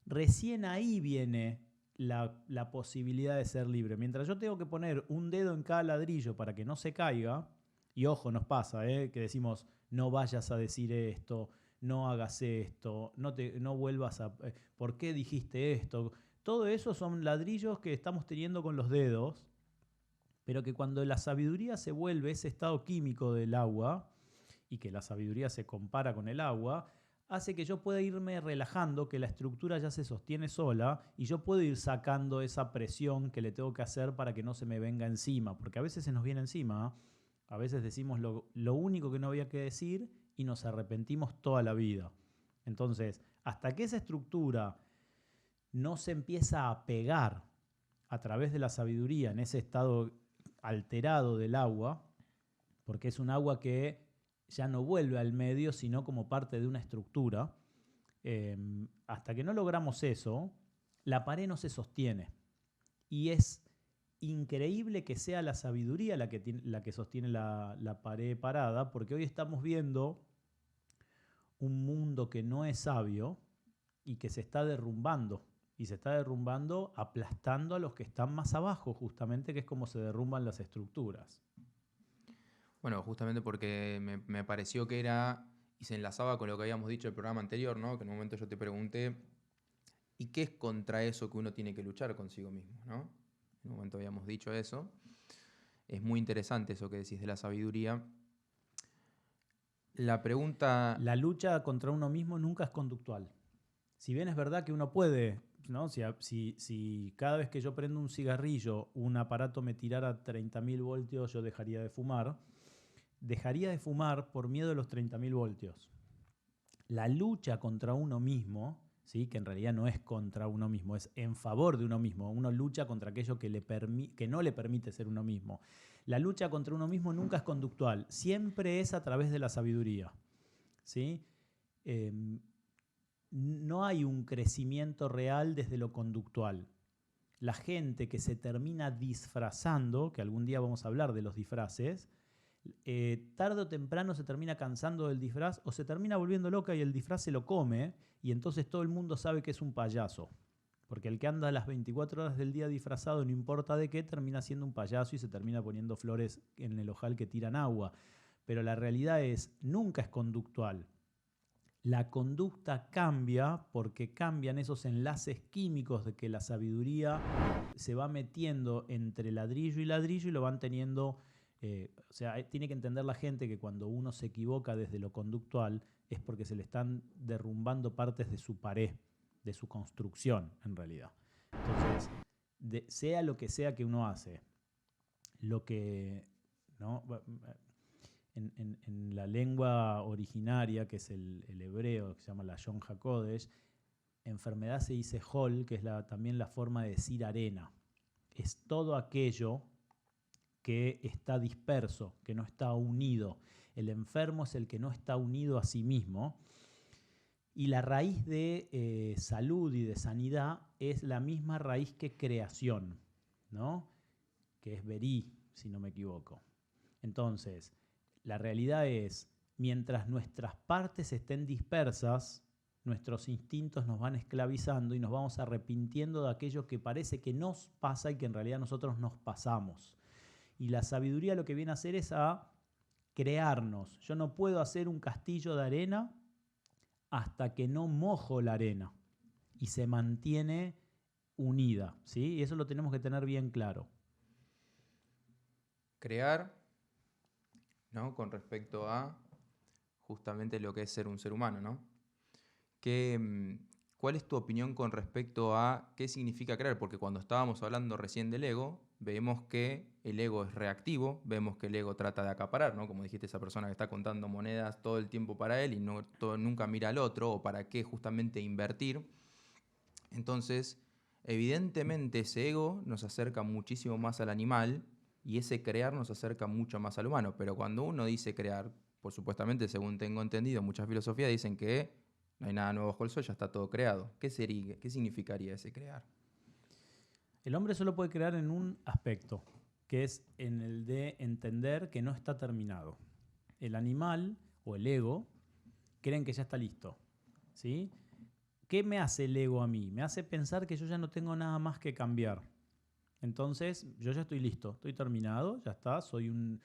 Recién ahí viene la posibilidad de ser libre. Mientras yo tengo que poner un dedo en cada ladrillo para que no se caiga, y ojo, nos pasa, que decimos, no vayas a decir esto, no hagas esto, no vuelvas a... ¿Por qué dijiste esto? Todo eso son ladrillos que estamos teniendo con los dedos, pero que cuando la sabiduría se vuelve ese estado químico del agua, y que la sabiduría se compara con el agua, hace que yo pueda irme relajando, que la estructura ya se sostiene sola y yo puedo ir sacando esa presión que le tengo que hacer para que no se me venga encima, porque a veces se nos viene encima, a veces decimos lo único que no había que decir y nos arrepentimos toda la vida. Entonces, hasta que esa estructura no se empieza a pegar a través de la sabiduría en ese estado alterado del agua, porque es un agua que ya no vuelve al medio, sino como parte de una estructura, hasta que no logramos eso, la pared no se sostiene. Y es increíble que sea la sabiduría la que sostiene la pared parada, porque hoy estamos viendo un mundo que no es sabio y que se está derrumbando. Y se está derrumbando aplastando a los que están más abajo, justamente, que es como se derrumban las estructuras. Bueno, justamente porque me pareció que era, y se enlazaba con lo que habíamos dicho en el programa anterior, ¿no? Que en un momento yo te pregunté, ¿y qué es contra eso que uno tiene que luchar consigo mismo, ¿no? En un momento habíamos dicho eso. Es muy interesante eso que decís de la sabiduría. La pregunta... La lucha contra uno mismo nunca es conductual. Si bien es verdad que uno puede, ¿no? Si cada vez que yo prendo un cigarrillo, un aparato me tirara 30.000 voltios, yo dejaría de fumar. Dejaría de fumar por miedo a los 30.000 voltios. La lucha contra uno mismo, ¿sí? Que en realidad no es contra uno mismo, es en favor de uno mismo. Uno lucha contra aquello que no le permite ser uno mismo. La lucha contra uno mismo nunca es conductual, siempre es a través de la sabiduría, ¿sí? No hay un crecimiento real desde lo conductual. La gente que se termina disfrazando, que algún día vamos a hablar de los disfraces, tarde o temprano se termina cansando del disfraz o se termina volviendo loca y el disfraz se lo come y entonces todo el mundo sabe que es un payaso. Porque el que anda las 24 horas del día disfrazado, no importa de qué, termina siendo un payaso y se termina poniendo flores en el ojal que tiran agua. Pero la realidad es, nunca es conductual. La conducta cambia porque cambian esos enlaces químicos de que la sabiduría se va metiendo entre ladrillo y lo van teniendo. O sea, tiene que entender la gente que cuando uno se equivoca desde lo conductual es porque se le están derrumbando partes de su pared, de su construcción, en realidad. Entonces, sea lo que sea que uno hace, lo que, ¿no? En la lengua originaria, que es el hebreo, que se llama la Lashon HaKodesh, enfermedad se dice hol, que es también la forma de decir arena. Es todo aquello que está disperso, que no está unido. El enfermo es el que no está unido a sí mismo. Y la raíz de salud y de sanidad es la misma raíz que creación, ¿no? Que es verí, si no me equivoco. Entonces, la realidad es, mientras nuestras partes estén dispersas, nuestros instintos nos van esclavizando y nos vamos arrepintiendo de aquello que parece que nos pasa y que en realidad nosotros nos pasamos. Y la sabiduría lo que viene a hacer es a crearnos. Yo no puedo hacer un castillo de arena hasta que no mojo la arena y se mantiene unida, ¿sí? Y eso lo tenemos que tener bien claro. Crear, ¿no? Con respecto a justamente lo que es ser un ser humano, ¿no? ¿cuál es tu opinión con respecto a qué significa crear? Porque cuando estábamos hablando recién del ego, vemos que el ego es reactivo, vemos que el ego trata de acaparar, ¿no? Como dijiste, esa persona que está contando monedas todo el tiempo para él y nunca mira al otro, o para qué justamente invertir. Entonces, evidentemente ese ego nos acerca muchísimo más al animal y ese crear nos acerca mucho más al humano. Pero cuando uno dice crear, por supuestamente, según tengo entendido, muchas filosofías dicen que no hay nada nuevo bajo el sol, ya está todo creado. ¿Qué sería, qué significaría ese crear? El hombre solo puede crear en un aspecto, que es en el de entender que no está terminado. El animal o el ego creen que ya está listo, ¿sí? ¿Qué me hace el ego a mí? Me hace pensar que yo ya no tengo nada más que cambiar. Entonces, yo ya estoy listo, estoy terminado, ya está, soy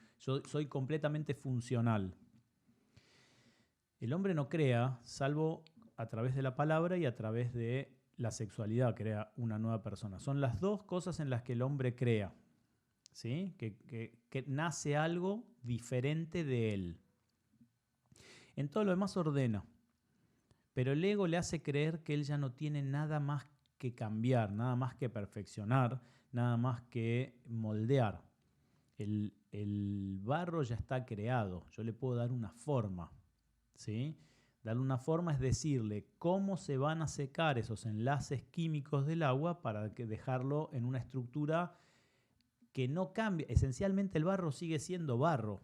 completamente funcional. El hombre no crea, salvo a través de la palabra y a través de la sexualidad, crea una nueva persona. Son las dos cosas en las que el hombre crea, ¿sí? Que nace algo diferente de él. En todo lo demás ordena. Pero el ego le hace creer que él ya no tiene nada más que cambiar, nada más que perfeccionar, nada más que moldear. El barro ya está creado, yo le puedo dar una forma, ¿sí? Darle una forma es decirle cómo se van a secar esos enlaces químicos del agua para dejarlo en una estructura que no cambie. Esencialmente el barro sigue siendo barro.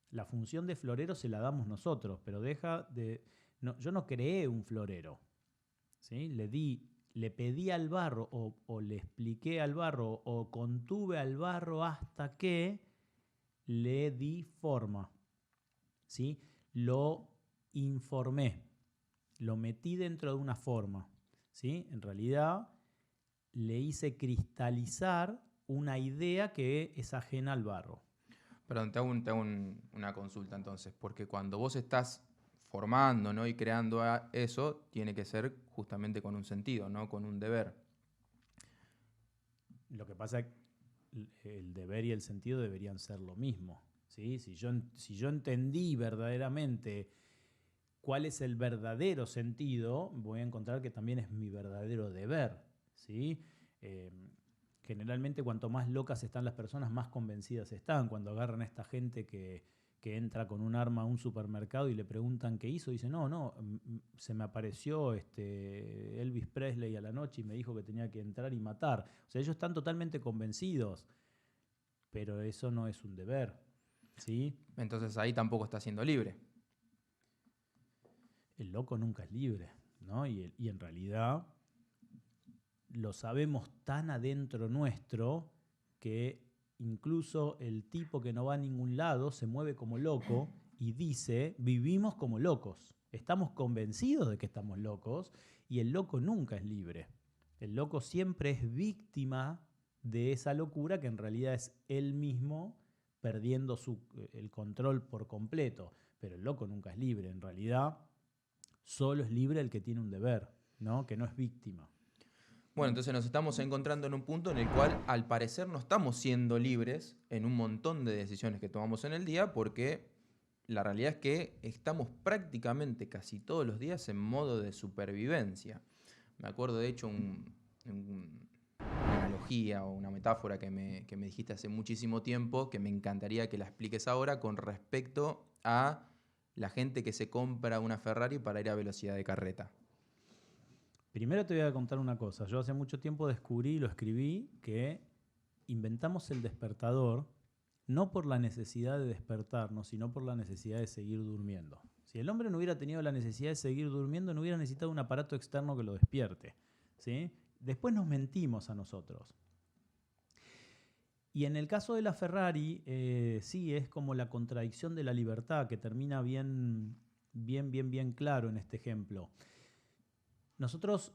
La función de florero se la damos nosotros, pero no, yo no creé un florero, ¿sí? Le pedí al barro o le expliqué al barro o contuve al barro hasta que le di forma, ¿sí? Lo informé, lo metí dentro de una forma, ¿sí? En realidad le hice cristalizar una idea que es ajena al barro. Perdón, una consulta entonces, porque cuando vos estás formando, ¿no? y creando eso, tiene que ser justamente con un sentido, no con un deber. Lo que pasa es que el deber y el sentido deberían ser lo mismo, ¿sí? Si yo entendí verdaderamente cuál es el verdadero sentido, voy a encontrar que también es mi verdadero deber, ¿sí? Generalmente cuanto más locas están las personas, más convencidas están. Cuando agarran a esta gente que entra con un arma a un supermercado y le preguntan qué hizo, dice, no, se me apareció Elvis Presley a la noche y me dijo que tenía que entrar y matar. O sea, ellos están totalmente convencidos, pero eso no es un deber, ¿sí? Entonces ahí tampoco está siendo libre. El loco nunca es libre, ¿no? Y en realidad lo sabemos tan adentro nuestro que incluso el tipo que no va a ningún lado se mueve como loco y dice, vivimos como locos. Estamos convencidos de que estamos locos y el loco nunca es libre. El loco siempre es víctima de esa locura que en realidad es él mismo perdiendo el control por completo. Pero el loco nunca es libre. En realidad solo es libre el que tiene un deber, ¿no? Que no es víctima. Bueno, entonces nos estamos encontrando en un punto en el cual al parecer no estamos siendo libres en un montón de decisiones que tomamos en el día porque la realidad es que estamos prácticamente casi todos los días en modo de supervivencia. Me acuerdo de hecho una analogía o una metáfora que me dijiste hace muchísimo tiempo que me encantaría que la expliques ahora con respecto a la gente que se compra una Ferrari para ir a velocidad de carreta. Primero te voy a contar una cosa. Yo hace mucho tiempo descubrí y lo escribí que inventamos el despertador no por la necesidad de despertarnos, sino por la necesidad de seguir durmiendo. Si el hombre no hubiera tenido la necesidad de seguir durmiendo, no hubiera necesitado un aparato externo que lo despierte, ¿sí? Después nos mentimos a nosotros. Y en el caso de la Ferrari, sí, es como la contradicción de la libertad que termina bien claro en este ejemplo. Nosotros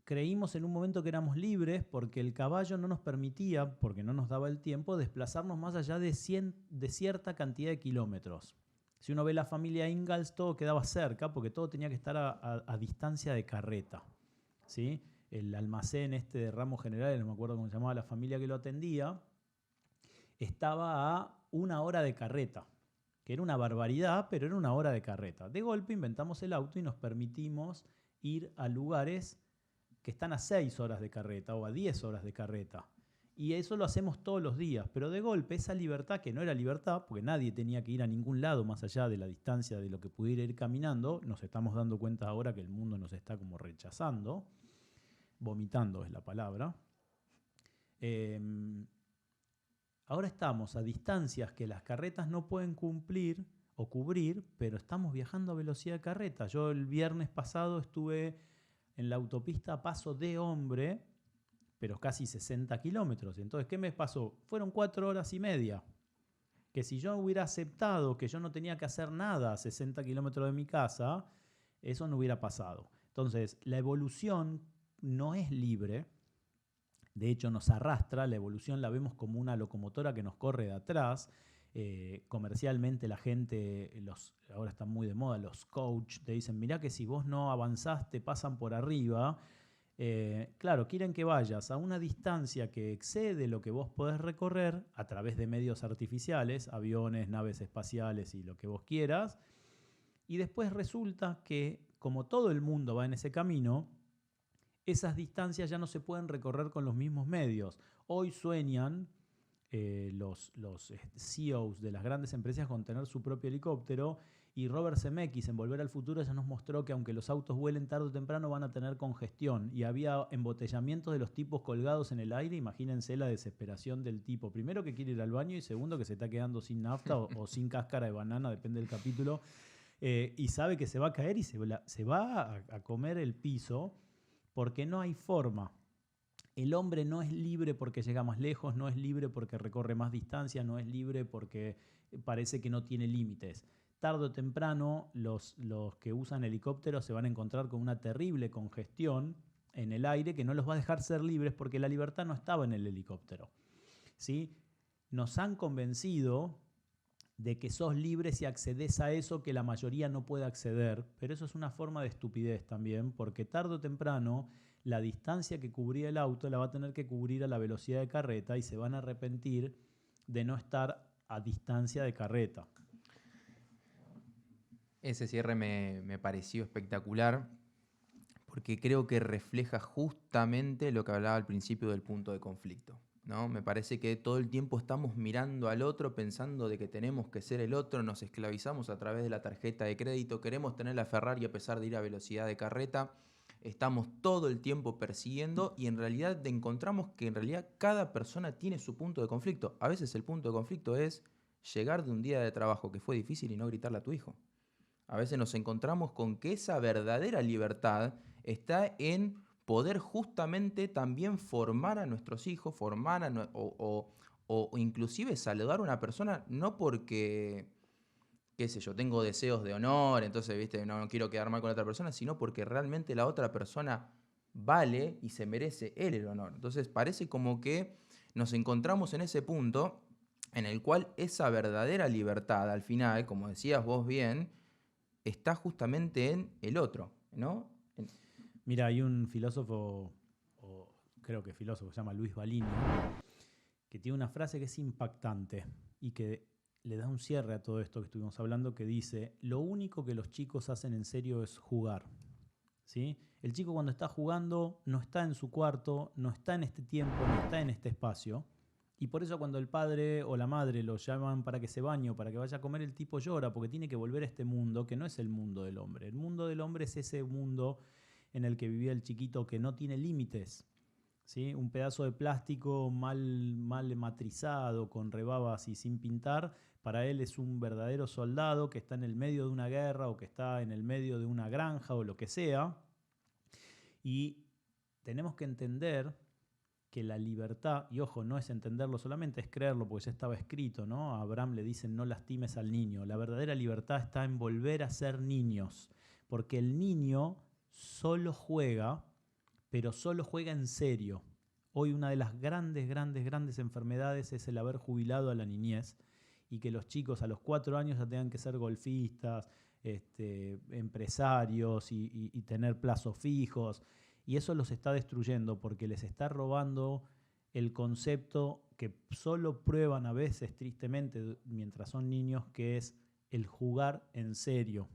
creímos en un momento que éramos libres porque el caballo no nos permitía, porque no nos daba el tiempo, desplazarnos más allá de cierta cantidad de kilómetros. Si uno ve la familia Ingalls, todo quedaba cerca porque todo tenía que estar a distancia de carreta, ¿sí? El almacén de Ramos Generales, no me acuerdo cómo se llamaba la familia que lo atendía, estaba a 1 hora de carreta, que era una barbaridad, pero era 1 hora de carreta. De golpe inventamos el auto y nos permitimos ir a lugares que están a 6 horas de carreta o a 10 horas de carreta. Y eso lo hacemos todos los días, pero de golpe esa libertad, que no era libertad, porque nadie tenía que ir a ningún lado más allá de la distancia de lo que pudiera ir caminando, nos estamos dando cuenta ahora que el mundo nos está como rechazando, vomitando es la palabra. Ahora estamos a distancias que las carretas no pueden cumplir o cubrir, pero estamos viajando a velocidad de carreta. Yo el viernes pasado estuve en la autopista Paso de Hombre, pero casi 60 kilómetros. Entonces, ¿qué me pasó? Fueron 4 horas y media. Que si yo hubiera aceptado que yo no tenía que hacer nada a 60 kilómetros de mi casa, eso no hubiera pasado. Entonces, la evolución no es libre. De hecho, nos arrastra. La evolución la vemos como una locomotora que nos corre de atrás. Comercialmente la gente, ahora están muy de moda, los coach, te dicen, mirá que si vos no avanzás te pasan por arriba. Claro, quieren que vayas a una distancia que excede lo que vos podés recorrer a través de medios artificiales, aviones, naves espaciales y lo que vos quieras. Y después resulta que, como todo el mundo va en ese camino, esas distancias ya no se pueden recorrer con los mismos medios. Hoy sueñan los CEOs de las grandes empresas con tener su propio helicóptero, y Robert Zemeckis en Volver al Futuro ya nos mostró que aunque los autos vuelen tarde o temprano van a tener congestión, y había embotellamientos de los tipos colgados en el aire. Imagínense la desesperación del tipo, primero que quiere ir al baño y segundo que se está quedando sin nafta o sin cáscara de banana, depende del capítulo, y sabe que se va a caer y se va a comer el piso porque no hay forma. El hombre no es libre porque llega más lejos, no es libre porque recorre más distancia, no es libre porque parece que no tiene límites. Tarde o temprano los que usan helicópteros se van a encontrar con una terrible congestión en el aire que no los va a dejar ser libres porque la libertad no estaba en el helicóptero. ¿Sí? Nos han convencido de que sos libre si accedes a eso que la mayoría no puede acceder, pero eso es una forma de estupidez también, porque tarde o temprano la distancia que cubría el auto la va a tener que cubrir a la velocidad de carreta y se van a arrepentir de no estar a distancia de carreta. Ese cierre me pareció espectacular porque creo que refleja justamente lo que hablaba al principio del punto de conflicto, ¿no? Me parece que todo el tiempo estamos mirando al otro pensando de que tenemos que ser el otro, nos esclavizamos a través de la tarjeta de crédito, queremos tener la Ferrari a pesar de ir a velocidad de carreta, estamos todo el tiempo persiguiendo y en realidad encontramos que en realidad cada persona tiene su punto de conflicto. A veces el punto de conflicto es llegar de un día de trabajo que fue difícil y no gritarle a tu hijo. A veces nos encontramos con que esa verdadera libertad está en poder justamente también formar a nuestros hijos, o inclusive saludar a una persona, no porque, qué sé yo, tengo deseos de honor, entonces, viste, no quiero quedar mal con la otra persona, sino porque realmente la otra persona vale y se merece él el honor. Entonces parece como que nos encontramos en ese punto en el cual esa verdadera libertad, al final, como decías vos bien, está justamente en el otro, ¿no? Mira, hay un filósofo, o creo que filósofo, se llama Luis Balini, que tiene una frase que es impactante y que le da un cierre a todo esto que estuvimos hablando, que dice: lo único que los chicos hacen en serio es jugar. ¿Sí? El chico cuando está jugando no está en su cuarto, no está en este tiempo, no está en este espacio. Y por eso cuando el padre o la madre lo llaman para que se bañe o para que vaya a comer, el tipo llora porque tiene que volver a este mundo que no es el mundo del hombre. El mundo del hombre es ese mundo en el que vivía el chiquito, que no tiene límites. ¿Sí? Un pedazo de plástico mal matrizado, con rebabas y sin pintar, para él es un verdadero soldado que está en el medio de una guerra o que está en el medio de una granja o lo que sea. Y tenemos que entender que la libertad, y ojo, no es entenderlo solamente, es creerlo, porque ya estaba escrito, ¿no? A Abraham le dicen: no lastimes al niño. La verdadera libertad está en volver a ser niños, porque el niño solo juega, pero solo juega en serio. Hoy una de las grandes enfermedades es el haber jubilado a la niñez y que los chicos a los 4 años ya tengan que ser golfistas, empresarios y tener plazos fijos. Y eso los está destruyendo porque les está robando el concepto que solo prueban a veces, tristemente, mientras son niños, que es el jugar en serio.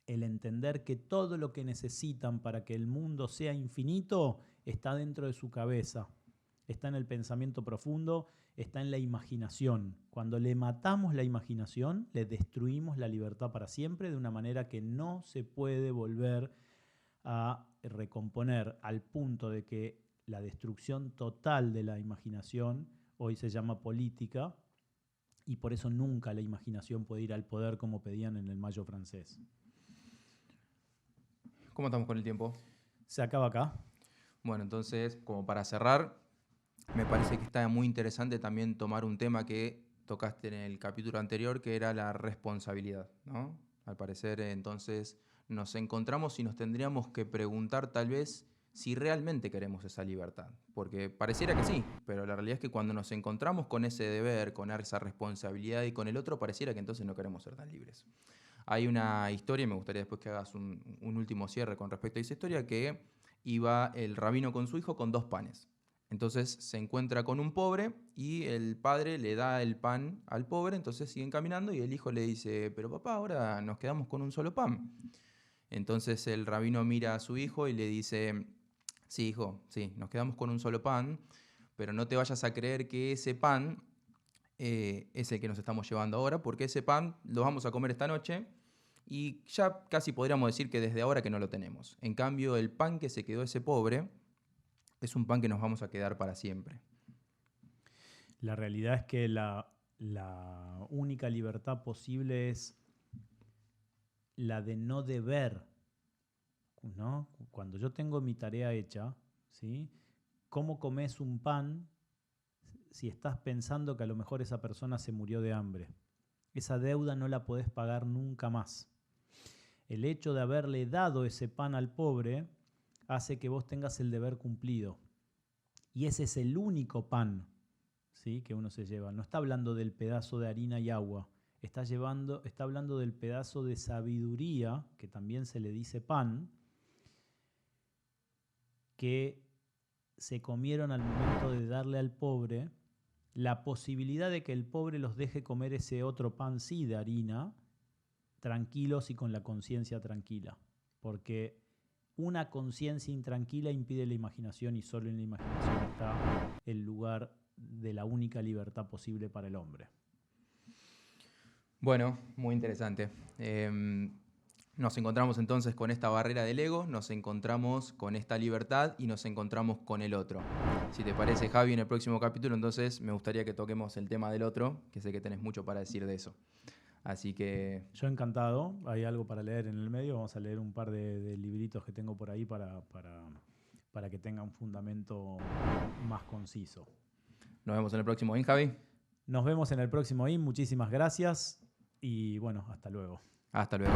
el entender que todo lo que necesitan para que el mundo sea infinito está dentro de su cabeza, está en el pensamiento profundo, está en la imaginación. Cuando le matamos la imaginación, le destruimos la libertad para siempre de una manera que no se puede volver a recomponer, al punto de que la destrucción total de la imaginación hoy se llama política, y por eso nunca la imaginación puede ir al poder como pedían en el Mayo francés. ¿Cómo estamos con el tiempo? Se acaba acá. Bueno, entonces, como para cerrar, me parece que está muy interesante también tomar un tema que tocaste en el capítulo anterior, que era la responsabilidad, ¿no? Al parecer, entonces, nos encontramos y nos tendríamos que preguntar tal vez si realmente queremos esa libertad. Porque pareciera que sí, pero la realidad es que cuando nos encontramos con ese deber, con esa responsabilidad y con el otro, pareciera que entonces no queremos ser tan libres. Hay una historia, y me gustaría después que hagas un último cierre con respecto a esa historia, que iba el rabino con su hijo con 2 panes. Entonces se encuentra con un pobre y el padre le da el pan al pobre, entonces siguen caminando y el hijo le dice, pero papá, ahora nos quedamos con un solo pan. Entonces el rabino mira a su hijo y le dice, sí, hijo, sí, nos quedamos con un solo pan, pero no te vayas a creer que ese pan es el que nos estamos llevando ahora, porque ese pan lo vamos a comer esta noche y ya casi podríamos decir que desde ahora que no lo tenemos. En cambio, el pan que se quedó ese pobre es un pan que nos vamos a quedar para siempre. La realidad es que la única libertad posible es la de no deber, ¿no? Cuando yo tengo mi tarea hecha, ¿sí? ¿Cómo comes un pan si estás pensando que a lo mejor esa persona se murió de hambre? Esa deuda no la podés pagar nunca más. El hecho de haberle dado ese pan al pobre hace que vos tengas el deber cumplido. Y ese es el único pan, ¿sí?, que uno se lleva. No está hablando del pedazo de harina y agua. Está hablando del pedazo de sabiduría, que también se le dice pan, que se comieron al momento de darle al pobre la posibilidad de que el pobre los deje comer ese otro pan, sí, de harina, tranquilos y con la conciencia tranquila. Porque una conciencia intranquila impide la imaginación y solo en la imaginación está el lugar de la única libertad posible para el hombre. Bueno, muy interesante. Nos encontramos entonces con esta barrera del ego, nos encontramos con esta libertad y nos encontramos con el otro. Si te parece, Javi, en el próximo capítulo, entonces me gustaría que toquemos el tema del otro, que sé que tenés mucho para decir de eso. Así que... Yo encantado, hay algo para leer en el medio, vamos a leer un par de libritos que tengo por ahí para que tenga un fundamento más conciso. Nos vemos en el próximo, Javi. Nos vemos en el próximo muchísimas gracias y bueno, hasta luego. Hasta luego.